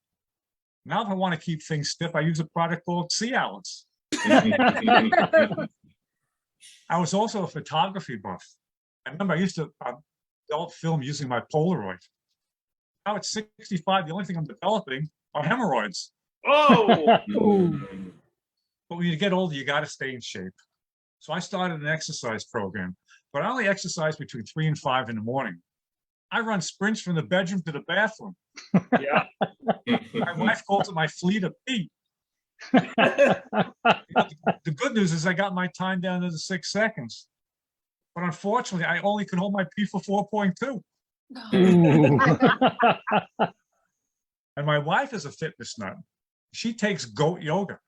Speaker 9: Now if I want to keep things stiff, I use a product called Cialis. I was also a photography buff. I remember I used to develop film using my Polaroid. Now at 65, the only thing I'm developing are hemorrhoids.
Speaker 7: Oh!
Speaker 9: But when you get older, you got to stay in shape. So I started an exercise program, but I only exercise between 3 and 5 in the morning. I run sprints from the bedroom to the bathroom.
Speaker 7: Yeah.
Speaker 9: My wife calls it my fleet of pee. The good news is I got my time down to the 6 seconds. But unfortunately, I only can hold my pee for 4.2. And my wife is a fitness nut. She takes goat yoga.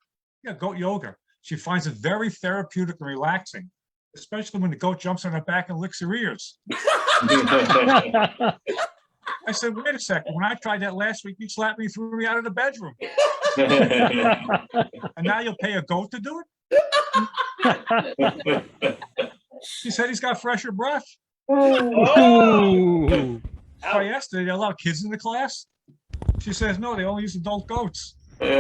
Speaker 9: Yeah, goat yoga. She finds it very therapeutic and relaxing, especially when the goat jumps on her back and licks her ears. I said, wait a second. When I tried that last week, you slapped me, threw me out of the bedroom. And now you'll pay a goat to do it? He said he's got fresher breath.
Speaker 5: Ooh.
Speaker 9: So yesterday, they allow kids in the class. She says, no, they only use adult goats. But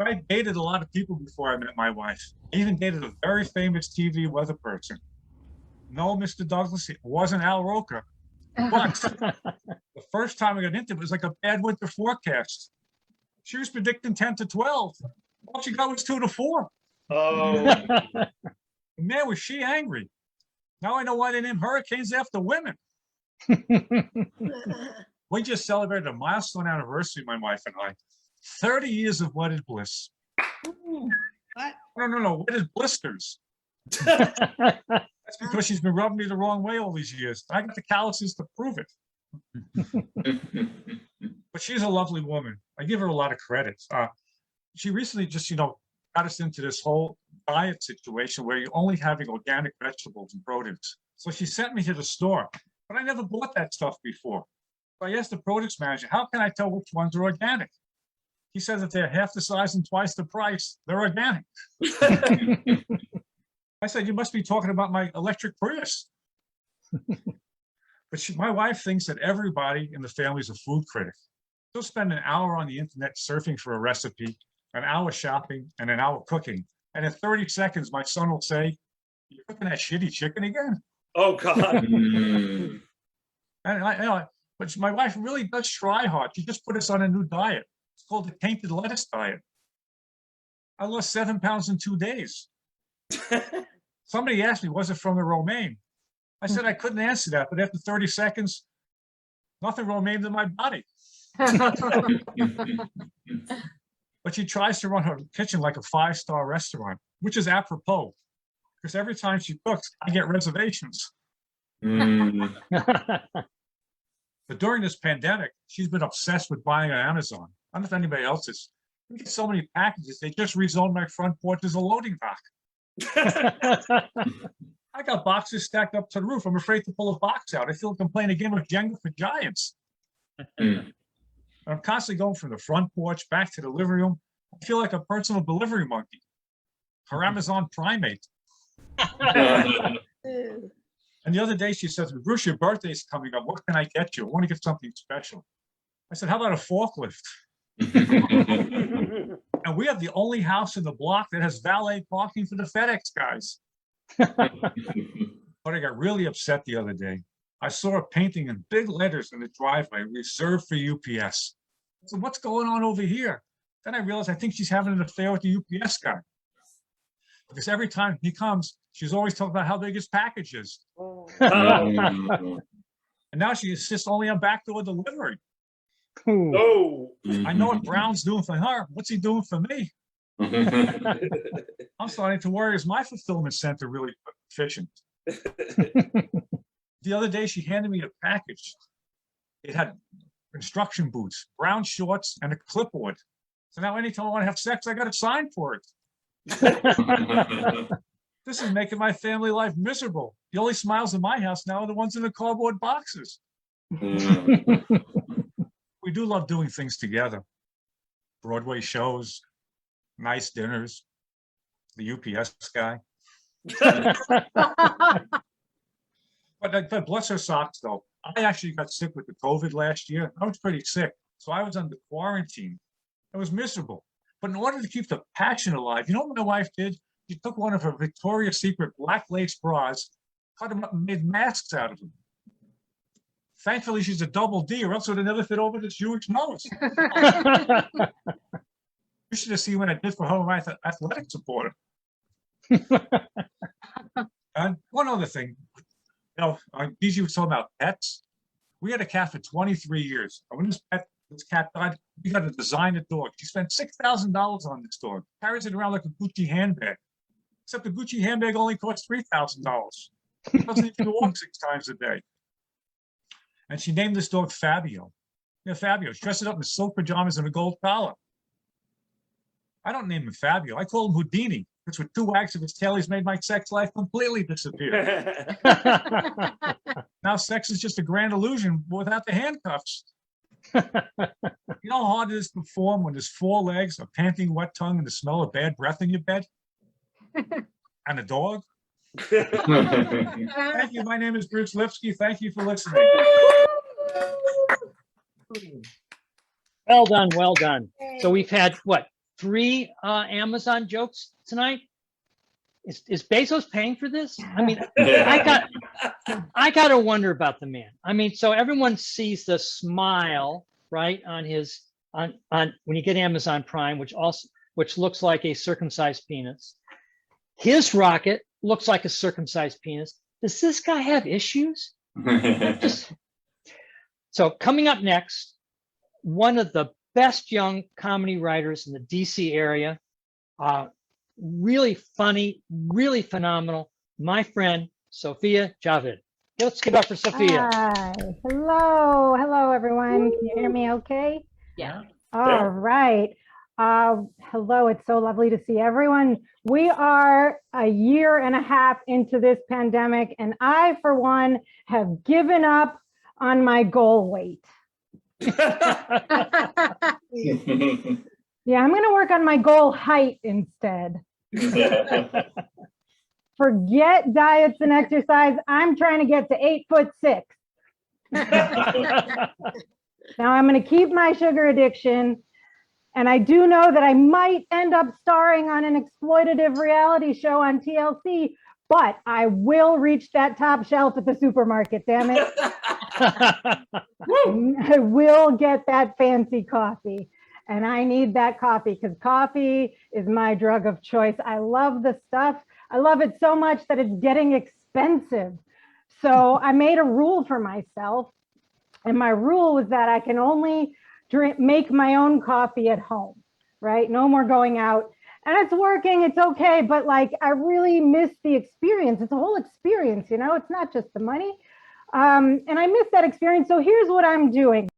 Speaker 9: I dated a lot of people before I met my wife. I even dated a very famous TV weather person. No, Mr. Douglas, it wasn't Al Roker. But the first time I got into it, was like a bad winter forecast. She was predicting 10 to 12. All she got was 2 to 4.
Speaker 4: Oh,
Speaker 9: Man, was she angry. Now I know why they name hurricanes after women. We just celebrated a milestone anniversary, my wife and I. 30 years of wedded bliss.
Speaker 4: what?
Speaker 9: No, wedded blisters. That's because she's been rubbing me the wrong way all these years. I got the calluses to prove it. But she's a lovely woman. I give her a lot of credit. She recently just, got us into this whole diet situation where you're only having organic vegetables and produce. So she sent me to the store, but I never bought that stuff before. So I asked the produce manager, how can I tell which ones are organic? He says if they're half the size and twice the price, they're organic. I said, you must be talking about my electric Prius. But my wife thinks that everybody in the family is a food critic. She'll spend an hour on the internet surfing for a recipe, an hour shopping, and an hour cooking. And in 30 seconds, my son will say, you're cooking that shitty chicken again?
Speaker 4: Oh, God.
Speaker 9: And but my wife really does try hard. She just put us on a new diet. It's called the tainted lettuce diet. I lost 7 pounds in 2 days. Somebody asked me, was it from the romaine? I said I couldn't answer that, but after 30 seconds, nothing remained in my body. But she tries to run her kitchen like a 5-star restaurant, which is apropos, because every time she cooks, I get reservations. But during this pandemic, she's been obsessed with buying on Amazon. I don't know if anybody else is. We get so many packages, they just rezoned my front porch as a loading dock. I got boxes stacked up to the roof. I'm afraid to pull a box out. I feel like I'm playing a game of Jenga for giants. I'm constantly going from the front porch back to the living room. I feel like a personal delivery monkey, her Amazon primate. And the other day she says, Bruce, your birthday's coming up. What can I get you? I want to get something special. I said, how about a forklift? And we have the only house in the block that has valet parking for the FedEx guys. But I got really upset the other day. I saw a painting in big letters in the driveway, reserved for UPS. I said, what's going on over here? Then I realized I think she's having an affair with the UPS guy. Because every time he comes, she's always talking about how big his package is. And now she insists only on backdoor delivery.
Speaker 4: Oh.
Speaker 9: I know what Brown's doing for her. What's he doing for me? I'm starting to worry, is my fulfillment center really efficient? The other day, she handed me a package. It had construction boots, brown shorts, and a clipboard. So now anytime I want to have sex, I got to sign for it. This is making my family life miserable. The only smiles in my house now are the ones in the cardboard boxes. We do love doing things together. Broadway shows, nice dinners, the UPS guy. But bless her socks, though. I actually got sick with the COVID last year. I was pretty sick. So I was under quarantine. It was miserable. But in order to keep the passion alive, you know what my wife did? She took one of her Victoria's Secret black lace bras, cut them up and made masks out of them. Thankfully, she's a double D, or else it would have never fit over this Jewish nose. You should have seen what I did for her, my athletic supporter. And one other thing, Gigi was talking about pets. We had a cat for 23 years. And when this cat died, we got a designer dog. She spent $6,000 on this dog. Carries it around like a Gucci handbag. Except the Gucci handbag only costs $3,000. Doesn't even walk 6 times a day. And she named this dog Fabio. Yeah, Fabio. She dressed it up in silk pajamas and a gold collar. I don't name him Fabio. I call him Houdini. Which with 2 whacks of his tail, he's made my sex life completely disappear. Now sex is just a grand illusion without the handcuffs. You know how hard it is to perform when there's 4 legs, a panting wet tongue, and the smell of bad breath in your bed? And a dog? Thank you. My name is Bruce Lipsky. Thank you for listening.
Speaker 5: Well done, well done. So we've had, what, 3 Amazon jokes tonight? Is Bezos paying for this? I mean, I gotta wonder about the man. I mean, so everyone sees the smile, right, on his on when you get Amazon Prime, which looks like a circumcised penis. His rocket looks like a circumcised penis. Does this guy have issues? So coming up next, one of the best young comedy writers in the DC area, really funny, really phenomenal, my friend, Sofia Javed. Let's give it up for Sofia.
Speaker 10: Hi. Hello, everyone. Can you hear me okay?
Speaker 8: Yeah.
Speaker 10: All right. Hello, it's so lovely to see everyone. We are a year and a half into this pandemic, and I, for one, have given up on my goal weight. Yeah, I'm going to work on my goal height instead. Forget diets and exercise. I'm trying to get to 8'6". Now I'm going to keep my sugar addiction. And I do know that I might end up starring on an exploitative reality show on TLC, but I will reach that top shelf at the supermarket, damn it. I will get that fancy coffee. And I need that coffee because coffee is my drug of choice. I love the stuff. I love it so much that it's getting expensive. So I made a rule for myself. And my rule was that I can only make my own coffee at home, right? No more going out. And it's working, it's okay. But like, I really miss the experience. It's a whole experience, you know, it's not just the money. And I miss that experience. So here's what I'm doing.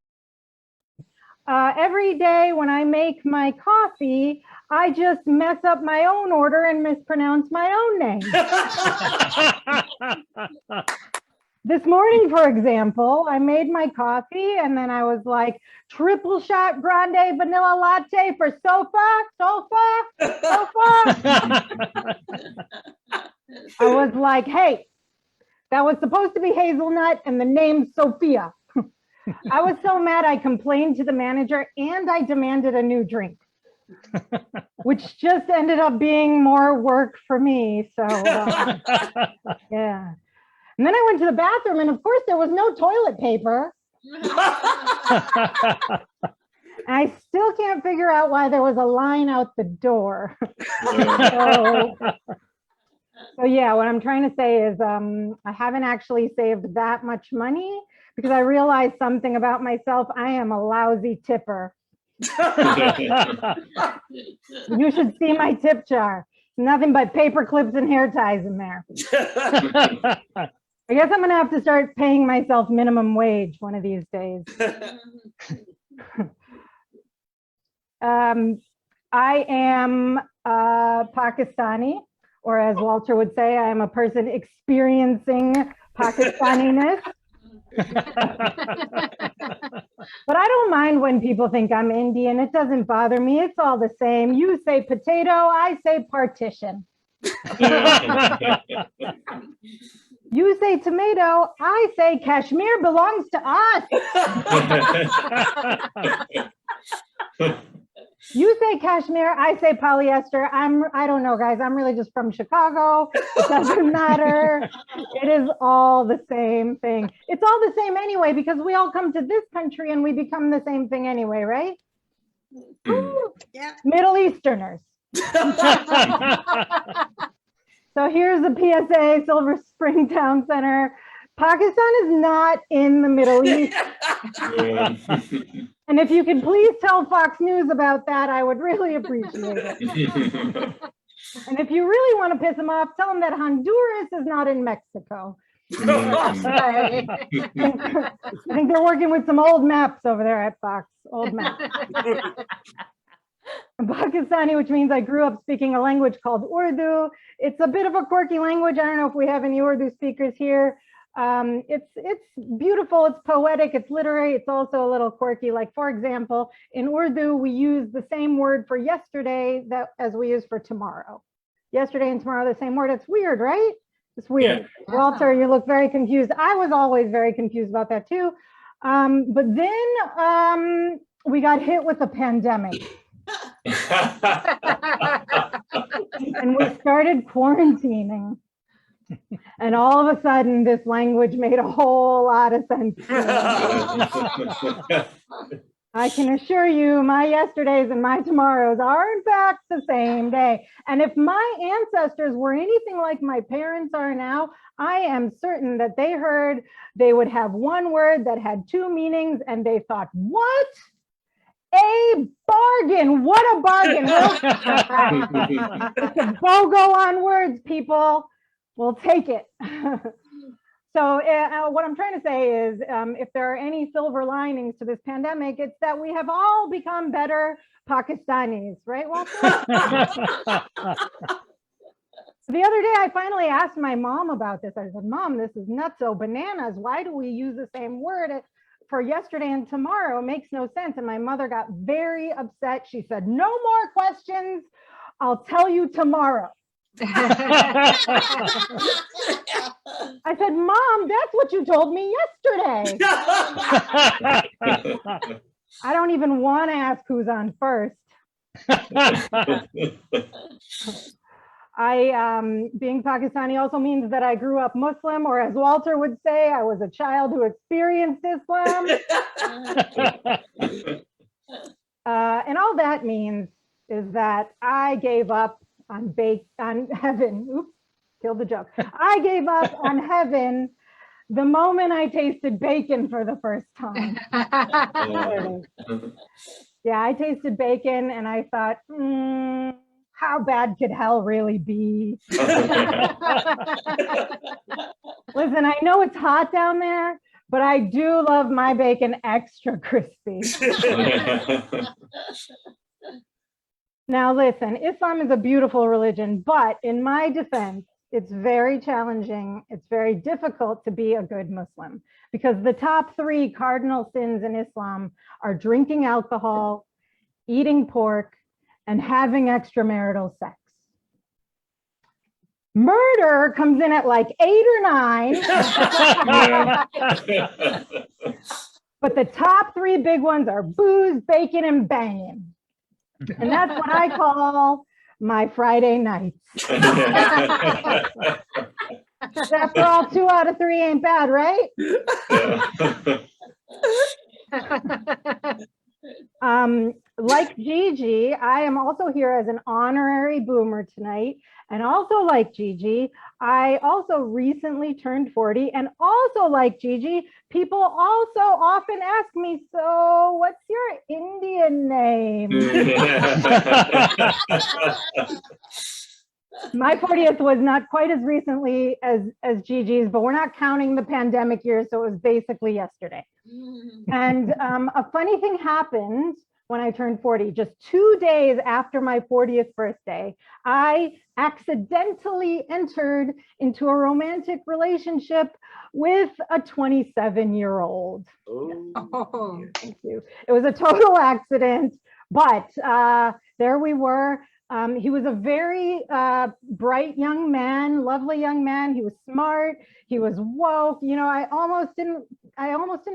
Speaker 10: Every day when I make my coffee, I just mess up my own order and mispronounce my own name. This morning, for example, I made my coffee and then I was like, triple shot grande vanilla latte for Sofa. I was like, hey, that was supposed to be hazelnut and the name's Sofia. I was so mad I complained to the manager and I demanded a new drink, which just ended up being more work for me. So yeah. And then I went to the bathroom and of course there was no toilet paper. I still can't figure out why there was a line out the door. So yeah, what I'm trying to say is I haven't actually saved that much money because I realized something about myself. I am a lousy tipper. You should see my tip jar. Nothing but paper clips and hair ties in there. I guess I'm gonna have to start paying myself minimum wage one of these days. I am Pakistani, or as Walter would say, I am a person experiencing Pakistaniness. But I don't mind when people think I'm Indian. It doesn't bother me. It's all the same. You say potato, I say partition. You say tomato, I say Kashmir belongs to us. You say cashmere, I say polyester. I don't know, guys. I'm really just from Chicago. It doesn't matter. It is all the same thing. It's all the same anyway, because we all come to this country and we become the same thing anyway, right? Yeah. Middle Easterners. So here's the PSA, Silver Spring Town Center. Pakistan is not in the Middle East. And if you could please tell Fox News about that, I would really appreciate it. And if you really want to piss them off, tell them that Honduras is not in Mexico. I think they're working with some old maps over there at Fox, old maps. Pakistani, which means I grew up speaking a language called Urdu. It's a bit of a quirky language. I don't know if we have any Urdu speakers here. It's beautiful, it's poetic, it's literary, it's also a little quirky. Like, for example, in Urdu, we use the same word for yesterday as we use for tomorrow. Yesterday and tomorrow, the same word. It's weird, right? It's weird.
Speaker 8: Yeah.
Speaker 10: Walter, you look very confused. I was always very confused about that too. But then we got hit with the pandemic. And we started quarantining. And all of a sudden, this language made a whole lot of sense. I can assure you, my yesterdays and my tomorrows are in fact the same day. And if my ancestors were anything like my parents are now, I am certain that they heard they would have one word that had two meanings, and they thought, what? A bargain. What a bargain. It's a BOGO on words, people. We'll take it. So what I'm trying to say is, if there are any silver linings to this pandemic, it's that we have all become better Pakistanis, right, Walter? The other day, I finally asked my mom about this. I said, Mom, this is nutso bananas. Why do we use the same word for yesterday and tomorrow? It makes no sense. And my mother got very upset. She said, no more questions. I'll tell you tomorrow. I said, Mom, that's what you told me yesterday. I don't even want to ask who's on first. Being Pakistani also means that I grew up Muslim, or as Walter would say, I was a child who experienced Islam. And all that means is that I gave up on heaven. Oops, killed the joke. I gave up on heaven the moment I tasted bacon for the first time. Yeah, I tasted bacon and I thought, how bad could hell really be? Listen, I know it's hot down there, but I do love my bacon extra crispy. Now, listen, Islam is a beautiful religion, but in my defense, it's very challenging. It's very difficult to be a good Muslim because the top 3 cardinal sins in Islam are drinking alcohol, eating pork, and having extramarital sex. Murder comes in at like 8 or 9. But the top 3 big ones are booze, bacon, and banging. And that's what I call my Friday nights. After all, 2 out of 3 ain't bad, right? Like Gigi, I am also here as an honorary boomer tonight. And also like Gigi, I also recently turned 40. And also like Gigi, people also often ask me, so what's your Indian name? My 40th was not quite as recently as Gigi's, but we're not counting the pandemic year, so it was basically yesterday. And a funny thing happened when I turned 40. Just 2 days after my 40th birthday, I accidentally entered into a romantic relationship with a 27-year-old.
Speaker 1: Oh,
Speaker 10: Thank you. It was a total accident, but there we were. He was a very bright young man, lovely young man. He was smart. He was woke. You know, I almost didn't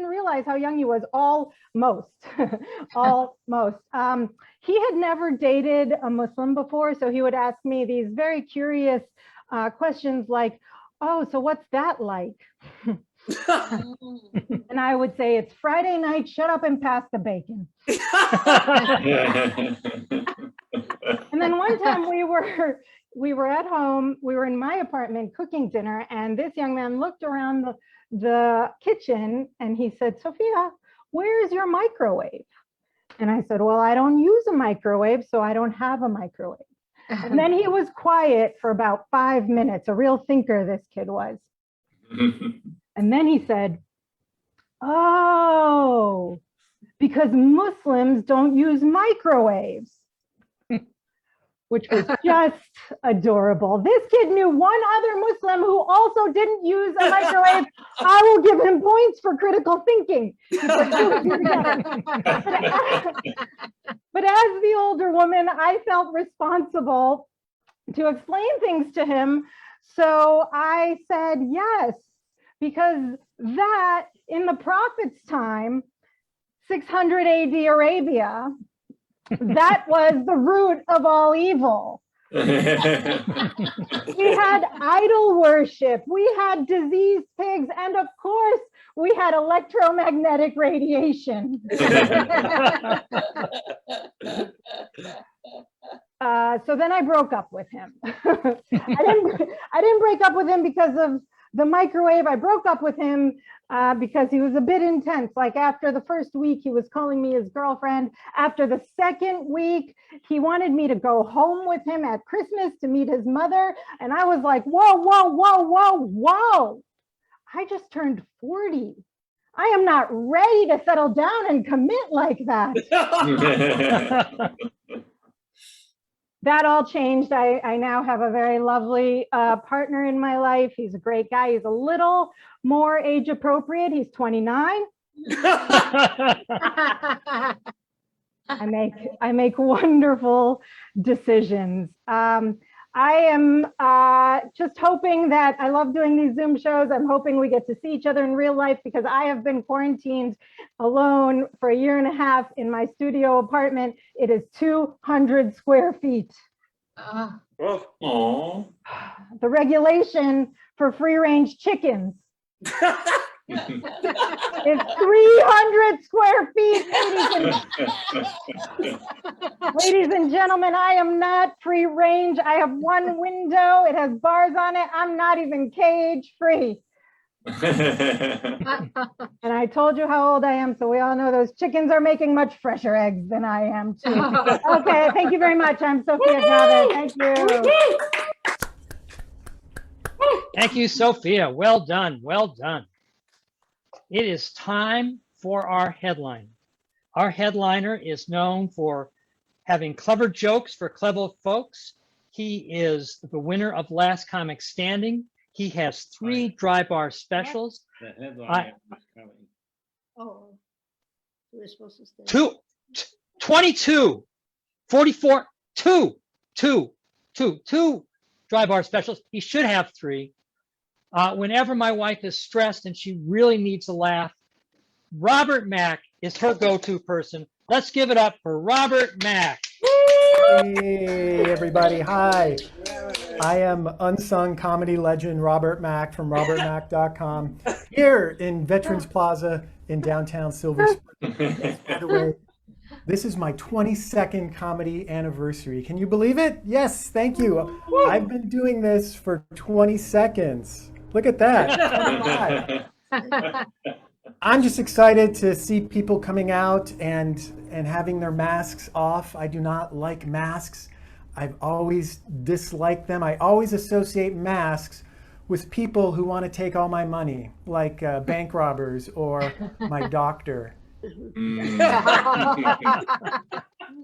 Speaker 10: realize how young he was. Almost. He had never dated a Muslim before, so he would ask me these very curious questions like, "Oh, so what's that like?" And I would say, "It's Friday night. Shut up and pass the bacon." And then one time we were at home, we were in my apartment cooking dinner, and this young man looked around the kitchen and he said, "Sofia, where's your microwave?" And I said, "Well, I don't use a microwave, so I don't have a microwave." And then he was quiet for about 5 minutes, a real thinker this kid was. And then he said, "Oh, because Muslims don't use microwaves." which was just adorable. This kid knew one other Muslim who also didn't use a microwave. I will give him points for critical thinking. But as the older woman, I felt responsible to explain things to him. So I said yes, because that in the Prophet's time, 600 AD Arabia, that was the root of all evil. We had idol worship, we had diseased pigs, and of course, we had electromagnetic radiation. So then I broke up with him. I didn't break up with him because of the microwave. I broke up with him because he was a bit intense. Like after the first week, he was calling me his girlfriend. After the second week, he wanted me to go home with him at Christmas to meet his mother. And I was like, whoa, whoa, whoa, whoa, whoa. I just turned 40. I am not ready to settle down and commit like that. That all changed. I now have a very lovely partner in my life. He's a great guy. He's a little more age appropriate. He's 29. I make wonderful decisions. I am just hoping that I love doing these Zoom shows. I'm hoping we get to see each other in real life, because I have been quarantined alone for 1.5 years in my studio apartment. It is 200 square feet.
Speaker 4: Oh.
Speaker 10: The regulation for free-range chickens is 300 square feet, ladies and gentlemen. I am not free range. I have one window. It has bars on it. I'm not even cage free. And I told you how old I am, so we all know those chickens are making much fresher eggs than I am too. Okay, thank you very much. I'm Sofia Javed. Thank you.
Speaker 5: Thank you, Sophia. Well done. Well done. It is time for our headliner. Our headliner is known for having clever jokes for clever folks. He is the winner of Last Comic Standing. He has 3 dry bar specials.
Speaker 3: The headline is coming.
Speaker 11: Oh, we're supposed to stay.
Speaker 5: 22, 44, 2 dry bar specials. He should have 3. Whenever my wife is stressed and she really needs a laugh, Robert Mack is her go-to person. Let's give it up for Robert Mack.
Speaker 12: Hey, everybody. Hi. I am unsung comedy legend Robert Mack from robertmack.com here in Veterans Plaza in downtown Silver Spring. By the way, this is my 22nd comedy anniversary. Can you believe it? Yes, thank you. I've been doing this for 20 seconds. Look at that. I'm just excited to see people coming out and having their masks off. I do not like masks. I've always disliked them. I always associate masks with people who want to take all my money, like bank robbers or my doctor.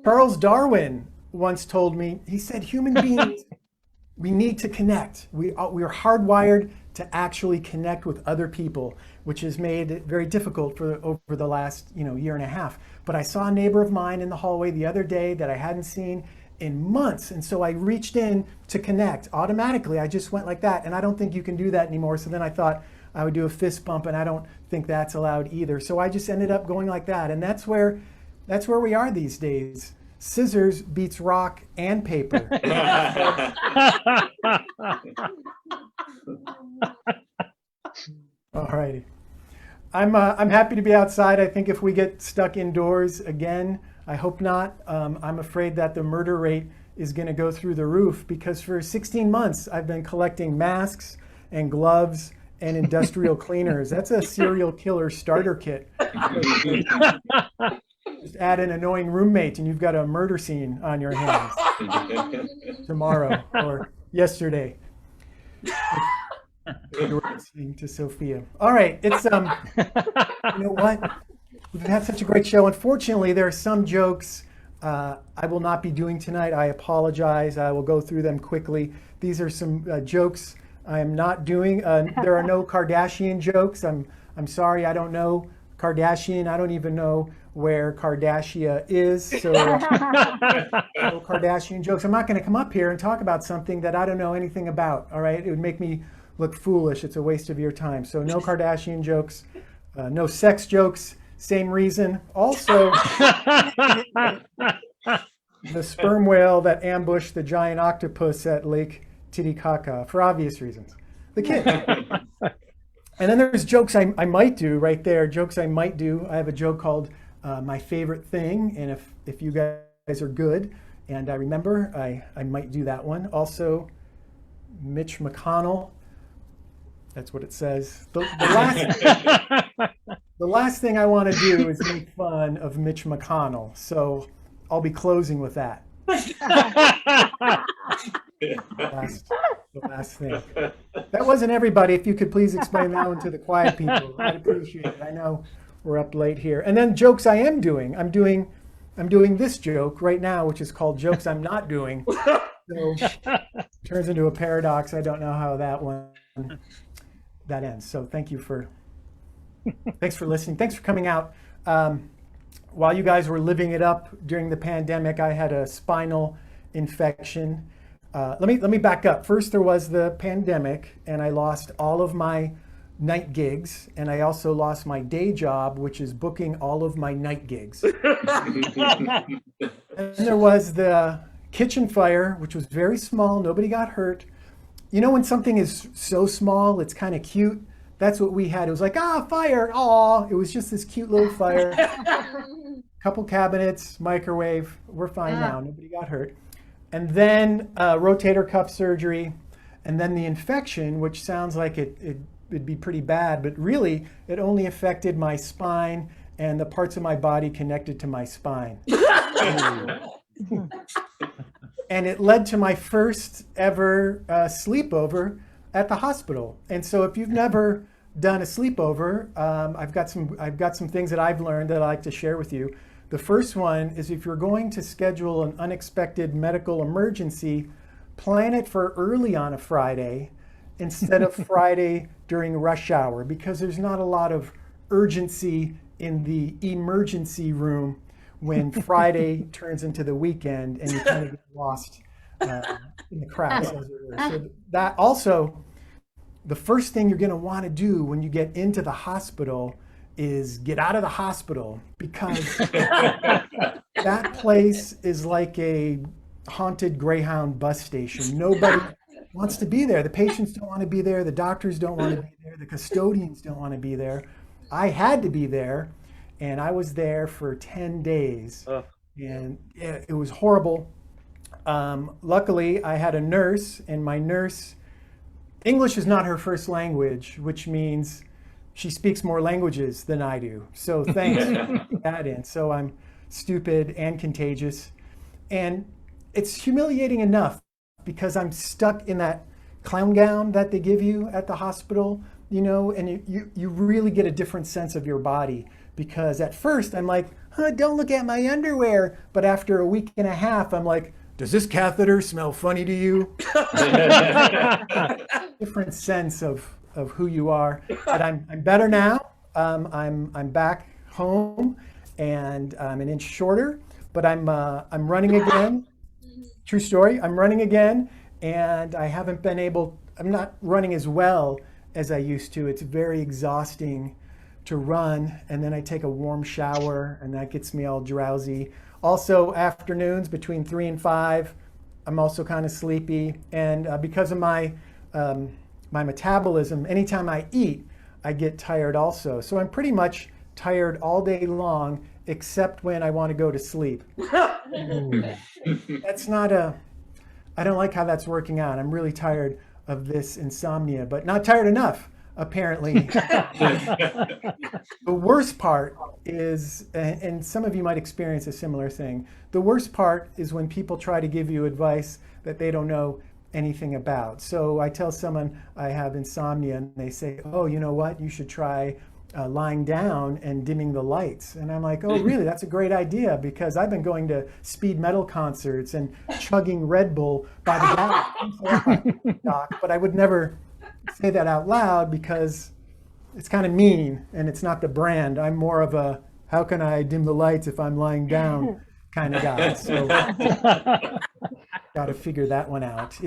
Speaker 12: Charles Darwin once told me, he said, human beings, we need to connect. We are hardwired to actually connect with other people, which has made it very difficult over the last 1.5 years. But I saw a neighbor of mine in the hallway the other day that I hadn't seen in months. And so I reached in to connect automatically. I just went like that. And I don't think you can do that anymore. So then I thought I would do a fist bump, and I don't think that's allowed either. So I just ended up going like that. And that's where we are these days. Scissors beats rock and paper. All righty. I'm happy to be outside. I think if we get stuck indoors again, I hope not. I'm afraid that the murder rate is going to go through the roof, because for 16 months I've been collecting masks and gloves and industrial cleaners. That's a serial killer starter kit. Just add an annoying roommate and you've got a murder scene on your hands tomorrow or yesterday. You're listening to Sofia. All right, it's you know what? We've had such a great show. Unfortunately, there are some jokes I will not be doing tonight. I apologize. I will go through them quickly. These are some jokes I am not doing. There are no Kardashian jokes. I'm sorry, I don't know Kardashian. I don't even know where Kardashian is. So no Kardashian jokes. I'm not going to come up here and talk about something that I don't know anything about. All right, it would make me look foolish. It's a waste of your time. So no Kardashian jokes, no sex jokes. Same reason. Also, the sperm whale that ambushed the giant octopus at Lake Titicaca for obvious reasons. The kid. And then there's jokes I might do right there. Jokes I might do. I have a joke called My Favorite Thing. And if you guys are good and I remember, I might do that one. Also, Mitch McConnell. That's what it says. The last thing I want to do is make fun of Mitch McConnell. So I'll be closing with that. The last thing. That wasn't everybody. If you could please explain that one to the quiet people, I'd appreciate it. I know we're up late here. And then jokes I am doing. I'm doing this joke right now, which is called Jokes I'm Not Doing. So turns into a paradox. I don't know how that ends. So thanks for listening. Thanks for coming out. While you guys were living it up during the pandemic, I had a spinal infection. Let me back up. First, there was the pandemic, and I lost all of my night gigs, and I also lost my day job, which is booking all of my night gigs. And there was the kitchen fire, which was very small. Nobody got hurt. You know when something is so small, it's kind of cute? That's what we had. It was like, fire, aw. It was just this cute little fire. Couple cabinets, microwave. We're fine now. Nobody got hurt. And then rotator cuff surgery. And then the infection, which sounds like it'd be pretty bad, but really it only affected my spine and the parts of my body connected to my spine. And it led to my first ever sleepover at the hospital. And so if you've never done a sleepover, I've got some things that I've learned that I like to share with you. The first one is if you're going to schedule an unexpected medical emergency, plan it for early on a Friday instead of Friday during rush hour, because there's not a lot of urgency in the emergency room when Friday turns into the weekend and you kind of get lost in the cracks, as it were. So that also, the first thing you're going to want to do when you get into the hospital is get out of the hospital, because that place is like a haunted Greyhound bus station. Nobody wants to be there. The patients don't want to be there. The doctors don't want to be there. The custodians don't want to be there. I had to be there, and I was there for 10 days, and it was horrible. Luckily, I had a nurse, and my nurse, English is not her first language, which means she speaks more languages than I do. So thanks for that in. So I'm stupid and contagious. And it's humiliating enough because I'm stuck in that clown gown that they give you at the hospital, and you really get a different sense of your body, because at first I'm like, don't look at my underwear. But after a week and a half, I'm like, does this catheter smell funny to you? Different sense of who you are. But I'm better now. I'm back home, and I'm an inch shorter, but I'm running again. True story. I'm running again, and I haven't been able. I'm not running as well as I used to. It's very exhausting to run, and then I take a warm shower, and that gets me all drowsy. Also, afternoons between 3 and 5, I'm also kind of sleepy, and because of my metabolism, anytime I eat, I get tired also. So I'm pretty much tired all day long, except when I want to go to sleep. That's not I don't like how that's working out. I'm really tired of this insomnia, but not tired enough, apparently. The worst part is, and some of you might experience a similar thing, the worst part is when people try to give you advice that they don't know anything about. So I tell someone I have insomnia, and they say, oh, you know what, you should try lying down and dimming the lights. And I'm like, oh, really? That's a great idea, because I've been going to speed metal concerts and chugging Red Bull by the gallon, Doc, but I would never say that out loud because it's kind of mean and it's not the brand. I'm more of a, how can I dim the lights if I'm lying down kind of guy. So got to figure that one out.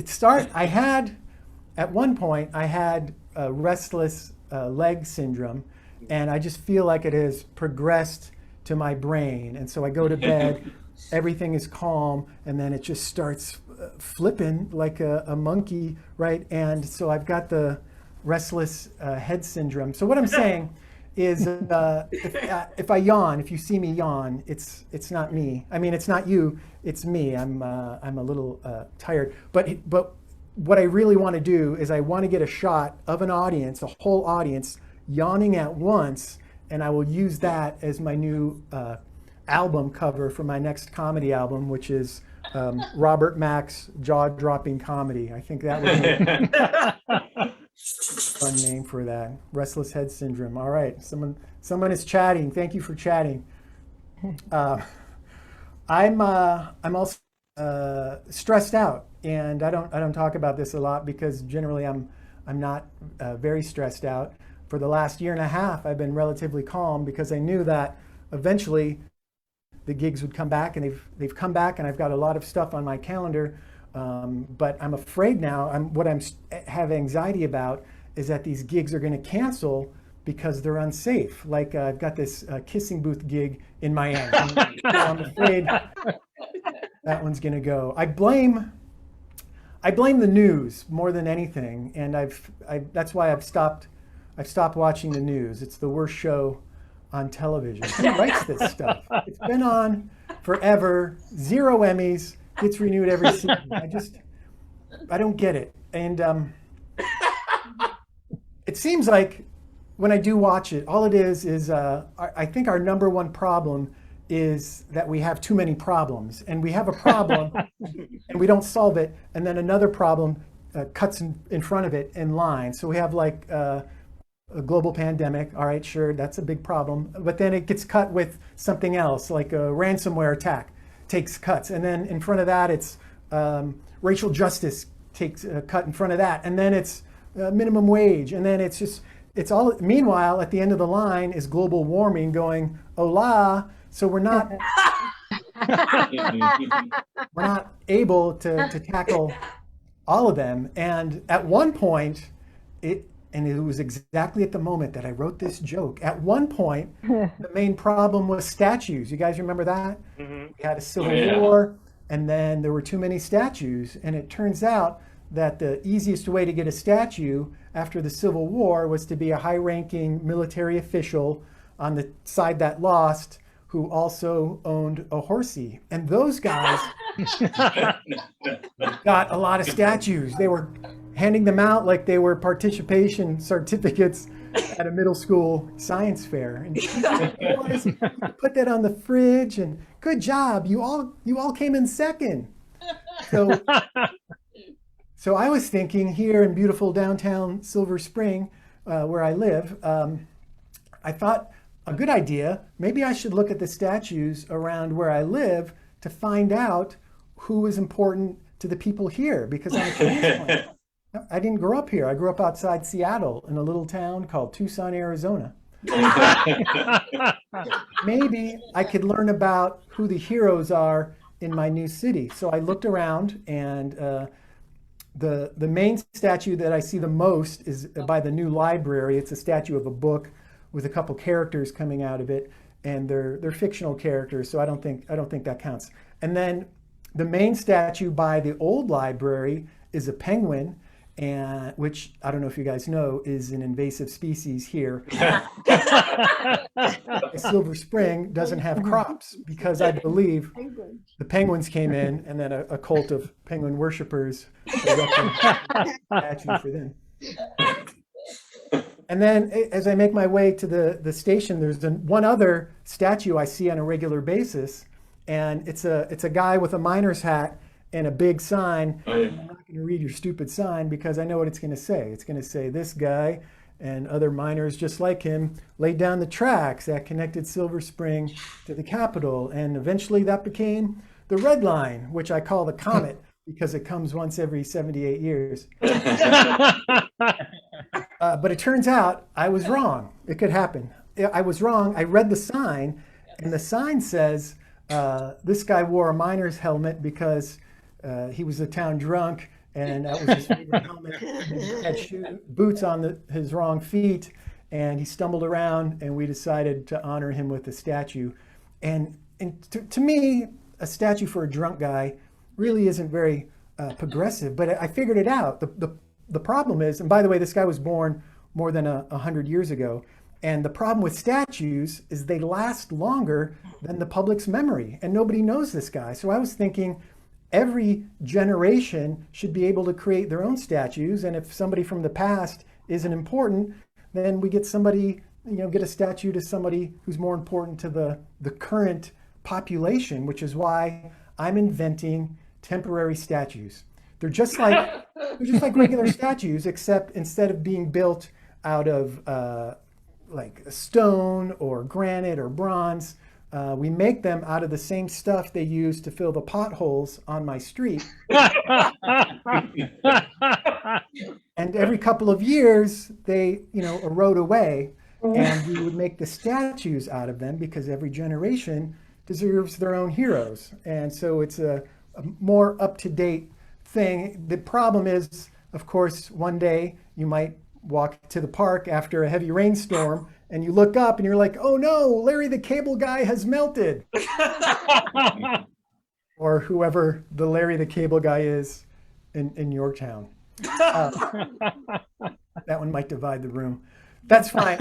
Speaker 12: At one point, I had restless leg syndrome, and I just feel like it has progressed to my brain. And so I go to bed, everything is calm, and then it just starts flipping like a monkey, right? And so I've got the restless head syndrome. So what I'm saying is if I yawn, if you see me yawn, it's not me. I mean, it's not you, it's me. I'm a little tired. But what I really want to do is I want to get a shot of an audience, a whole audience, yawning at once, and I will use that as my new album cover for my next comedy album, which is Robert Mack's Jaw-Dropping Comedy. I think that would be a fun name for that. Restless head syndrome. All right, someone is chatting. Thank you for chatting. I'm also stressed out, and I don't talk about this a lot because generally I'm not very stressed out. For the last year and a half, I've been relatively calm because I knew that eventually the gigs would come back, and they've come back, and I've got a lot of stuff on my calendar. But I'm afraid now, what I have anxiety about is that these gigs are going to cancel because they're unsafe. Like I've got this kissing booth gig in Miami. So I'm afraid that one's going to go. I blame the news more than anything, and that's why I've stopped watching the news. It's the worst show on television. Who writes this stuff? It's been on forever, 0 Emmys, gets renewed every season. I don't get it. And it seems like when I do watch it, all it is I think our number one problem is that we have too many problems, and we have a problem and we don't solve it, and then another problem cuts in front of it in line. So we have like a global pandemic. All right, sure, that's a big problem, but then it gets cut with something else, like a ransomware attack takes cuts, and then in front of that it's racial justice takes a cut in front of that, and then it's minimum wage, and then it's all. Meanwhile, at the end of the line is global warming going, hola. So we're not able to tackle all of them. And at one point, it was exactly at the moment that I wrote this joke. At one point, the main problem was statues. You guys remember that? Mm-hmm. We had a civil war, and then there were too many statues. And it turns out that the easiest way to get a statue after the Civil War was to be a high-ranking military official on the side that lost, who also owned a horsey. And those guys got a lot of statues. They were handing them out like they were participation certificates at a middle school science fair. And boys, put that on the fridge, and good job, you all came in second. So I was thinking, here in beautiful downtown Silver Spring, where I live, I thought, a good idea, maybe I should look at the statues around where I live to find out who is important to the people here, because I'm a transplant. I didn't grow up here. I grew up outside Seattle in a little town called Tucson, Arizona. Maybe I could learn about who the heroes are in my new city. So I looked around, and the main statue that I see the most is by the new library. It's a statue of a book with a couple characters coming out of it, and they're fictional characters, so I don't think that counts. And then the main statue by the old library is a penguin, and which I don't know if you guys know is an invasive species here. Silver Spring doesn't have crops because I believe the penguins came in, and then a cult of penguin worshipers erected a statue for them. And then as I make my way to the station, there's one other statue I see on a regular basis, and it's a guy with a miner's hat and a big sign. I'm not going to read your stupid sign because I know what it's going to say. It's going to say, this guy and other miners just like him laid down the tracks that connected Silver Spring to the capital. And eventually that became the Red Line, which I call the Comet because it comes once every 78 years. But it turns out I was wrong. It could happen. I was wrong. I read the sign, and the sign says this guy wore a miner's helmet because he was a town drunk, and that was his favorite helmet. He had boots on his wrong feet, and he stumbled around, and we decided to honor him with a statue. And to me, a statue for a drunk guy really isn't very progressive, but I figured it out. The problem is, and by the way, this guy was born more than 100 years ago, and the problem with statues is they last longer than the public's memory, and nobody knows this guy. So I was thinking every generation should be able to create their own statues, and if somebody from the past isn't important, then we get somebody, get a statue to somebody who's more important to the current population, which is why I'm inventing temporary statues. They're just like regular statues, except instead of being built out of like stone or granite or bronze, we make them out of the same stuff they use to fill the potholes on my street. And every couple of years, they erode away, and we would make the statues out of them because every generation deserves their own heroes. And so it's a more up-to-date thing. The problem is, of course, one day you might walk to the park after a heavy rainstorm and you look up and you're like, oh no, Larry the Cable Guy has melted. Or whoever the Larry the Cable Guy is in your town. That one might divide the room. That's fine.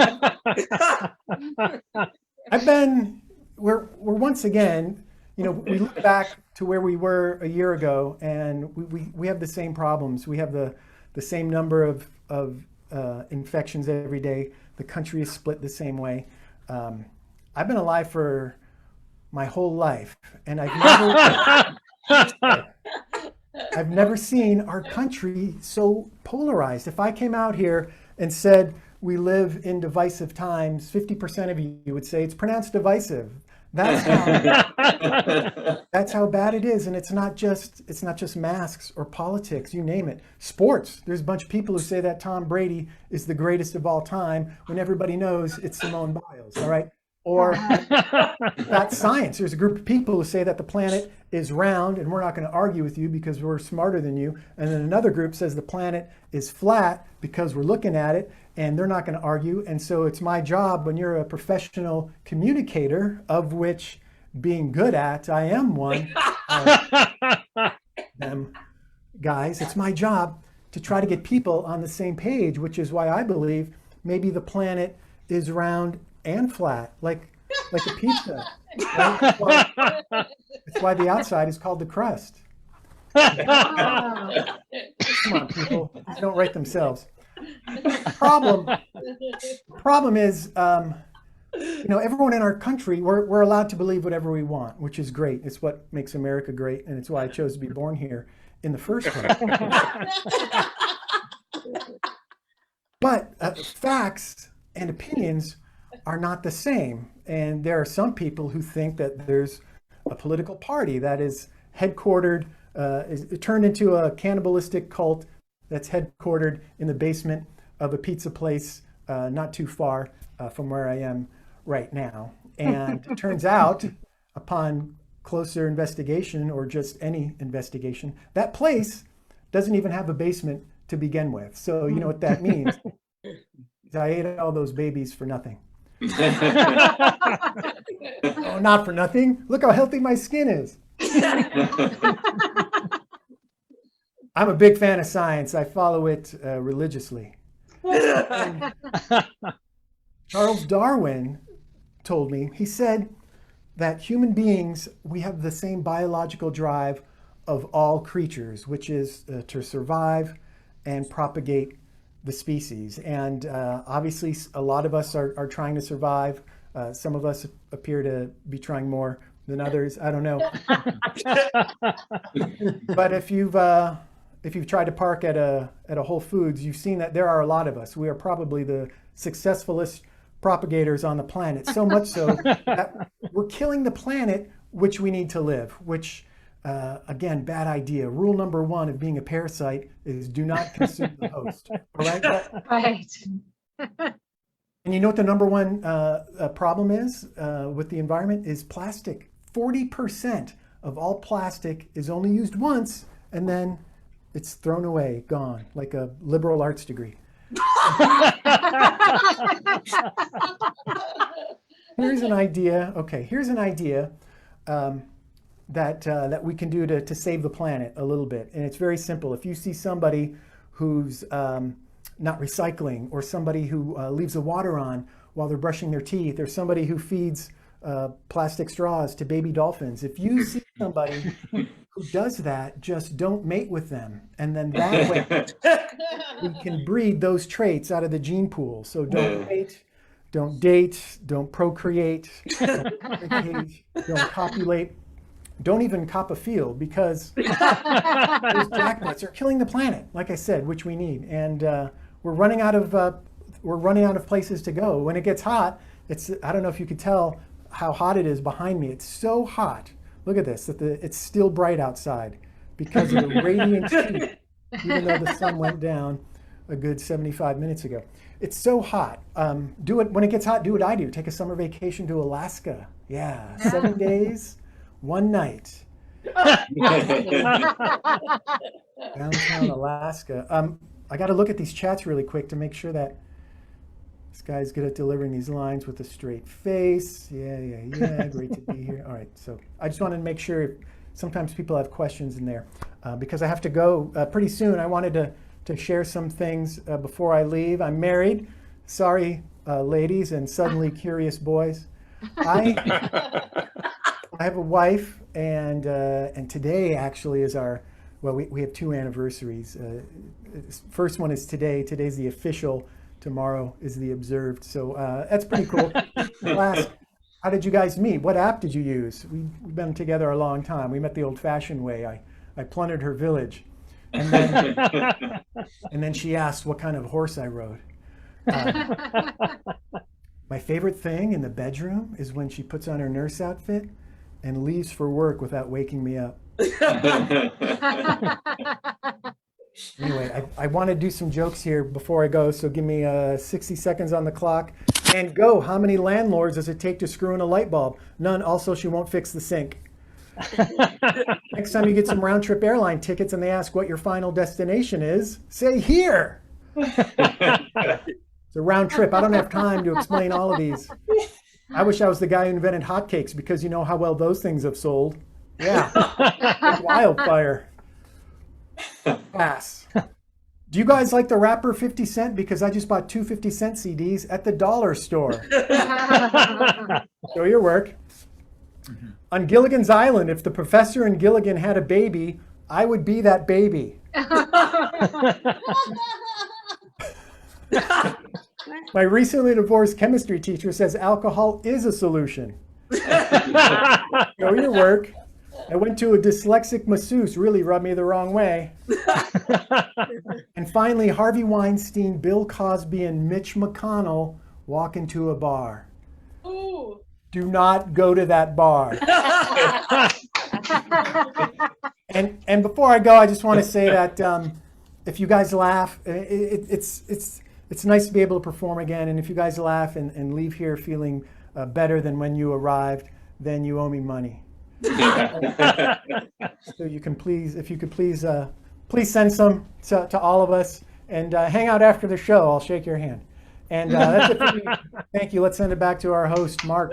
Speaker 12: We're once again, we look back to where we were a year ago, and we have the same problems. We have the same number of infections every day. The country is split the same way. I've been alive for my whole life, and I've never seen our country so polarized. If I came out here and said we live in divisive times, 50% of you would say it's pronounced divisive. That's how bad it is, and it's not just masks or politics, you name it. Sports. There's a bunch of people who say that Tom Brady is the greatest of all time when everybody knows it's Simone Biles. All right. Or that's science. There's a group of people who say that the planet is round, and we're not going to argue with you because we're smarter than you. And then another group says the planet is flat because we're looking at it, and they're not going to argue. And so it's my job, when you're a professional communicator, of which being good at, I am one, them guys, it's my job to try to get people on the same page, which is why I believe maybe the planet is round and flat, like a pizza. Right? That's why the outside is called the crust. Come on, people. These don't write themselves. Problem is, everyone in our country, we're allowed to believe whatever we want, which is great. It's what makes America great, and it's why I chose to be born here in the first place. But facts and opinions are not the same. And there are some people who think that there's a political party that is headquartered, is turned into a cannibalistic cult that's headquartered in the basement of a pizza place not too far from where I am right now. And it turns out, upon closer investigation, or just any investigation, that place doesn't even have a basement to begin with. So you know what that means. I ate all those babies for nothing. Oh, not for nothing. Look how healthy my skin is. I'm a big fan of science. I follow it religiously. Charles Darwin told me, he said that human beings, we have the same biological drive of all creatures, which is to survive and propagate the species. And obviously a lot of us are trying to survive. Some of us appear to be trying more than others. I don't know. But if if you've tried to park at a Whole Foods, you've seen that there are a lot of us. We are probably the successfulest propagators on the planet, so much so that we're killing the planet which we need to live, which again, bad idea. Rule number 1 of being a parasite is do not consume the host. All right?
Speaker 1: Right.
Speaker 12: And you know what the number one problem is with the environment is plastic. 40% of all plastic is only used once and then it's thrown away, gone, like a liberal arts degree. Here's an idea. Okay, here's an idea that we can do to save the planet a little bit. And it's very simple. If you see somebody who's not recycling, or somebody who leaves the water on while they're brushing their teeth, or somebody who feeds plastic straws to baby dolphins, if you see somebody who does that, just don't mate with them. And then that way we can breed those traits out of the gene pool. So don't mate, don't date, don't procreate, don't replicate, don't copulate. Don't even cop a field, because those jacknuts are killing the planet, like I said, which we need. And we're running out of places to go. When it gets hot, I don't know if you could tell how hot it is behind me. It's so hot. Look at this. It's still bright outside because of the radiant heat, even though the sun went down a good 75 minutes ago. It's so hot. Do it when it gets hot. Do what I do. Take a summer vacation to Alaska. Yeah, 7 days. 1 night. Downtown Alaska. I got to look at these chats really quick to make sure that this guy's good at delivering these lines with a straight face. Yeah. Great to be here. All right. So I just wanted to make sure. Sometimes people have questions in there because I have to go pretty soon. I wanted to share some things before I leave. I'm married. Sorry, ladies and suddenly curious boys. I have a wife, and today actually is we have 2 anniversaries. First one is today. Today's the official. Tomorrow is the observed. So that's pretty cool. Last, how did you guys meet? What app did you use? We've been together a long time. We met the old-fashioned way. I plundered her village, and then she asked what kind of horse I rode. My favorite thing in the bedroom is when she puts on her nurse outfit and leaves for work without waking me up. Anyway, I want to do some jokes here before I go, so give me 60 seconds on the clock. And go. How many landlords does it take to screw in a light bulb? None. Also, she won't fix the sink. Next time you get some round-trip airline tickets and they ask what your final destination is, say here. It's a round trip. I don't have time to explain all of these. I wish I was the guy who invented hotcakes, because you know how well those things have sold. Yeah, like wildfire. Pass. Do you guys like the rapper 50 Cent? Because I just bought 2 50 Cent CDs at the dollar store. Show your work. On Gilligan's Island, if the professor and Gilligan had a baby, I would be that baby. My recently divorced chemistry teacher says alcohol is a solution. Show your work. I went to a dyslexic masseuse, really rubbed me the wrong way. And finally, Harvey Weinstein, Bill Cosby, and Mitch McConnell walk into a bar. Ooh. Do not go to that bar. And before I go, I just want to say that if you guys laugh, it's nice to be able to perform again. And if you guys laugh and leave here feeling better than when you arrived, then you owe me money. So you can please send some to all of us, and hang out after the show. I'll shake your hand. And that's it for me. Thank you. Let's send it back to our host, Mark.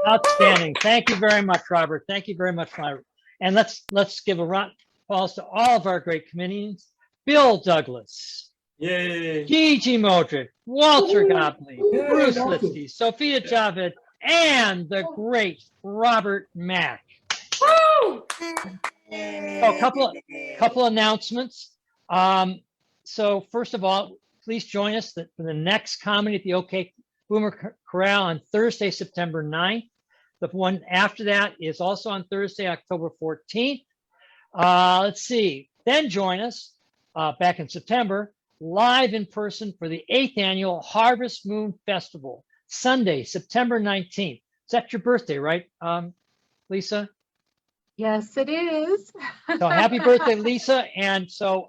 Speaker 5: Outstanding. Thank you very much, Robert. Thank you very much, Robert. And let's give a round of applause to all of our great comedians. Bill Douglas.
Speaker 4: Yay.
Speaker 5: Gigi Modrich, Walter Gottlieb, Bruce Lipsky, Sofia Javed, and the great Robert Mack. Woo! A couple announcements. So first of all, please join us for the next comedy at the OK Boomer Corral on Thursday, September 9th. The one after that is also on Thursday, October 14th. Let's see. Then join us back in September, live in person for the 8th annual Harvest Moon Festival, Sunday, September 19th. Is that your birthday, right, Lisa?
Speaker 1: Yes, it is.
Speaker 5: So happy birthday, Lisa. And so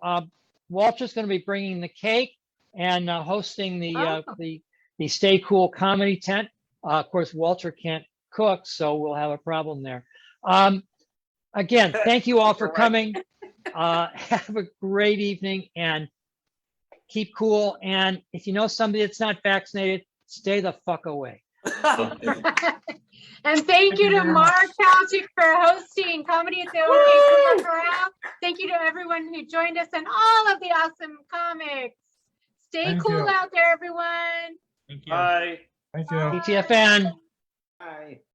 Speaker 5: Walter's going to be bringing the cake and hosting the Stay Cool comedy tent. Of course, Walter can't cook, so we'll have a problem there. Again, thank you all for coming. Have a great evening and keep cool. And if you know somebody that's not vaccinated, stay the fuck away.
Speaker 1: And thank you to Mark Palchik for hosting Comedy at the OK Corral. Thank you to everyone who joined us and all of the awesome comics. Stay
Speaker 9: Thank
Speaker 1: cool
Speaker 9: you.
Speaker 1: out there, everyone.
Speaker 6: Thank you.
Speaker 4: Bye.
Speaker 9: Thank you.
Speaker 5: TTFN.
Speaker 11: Bye.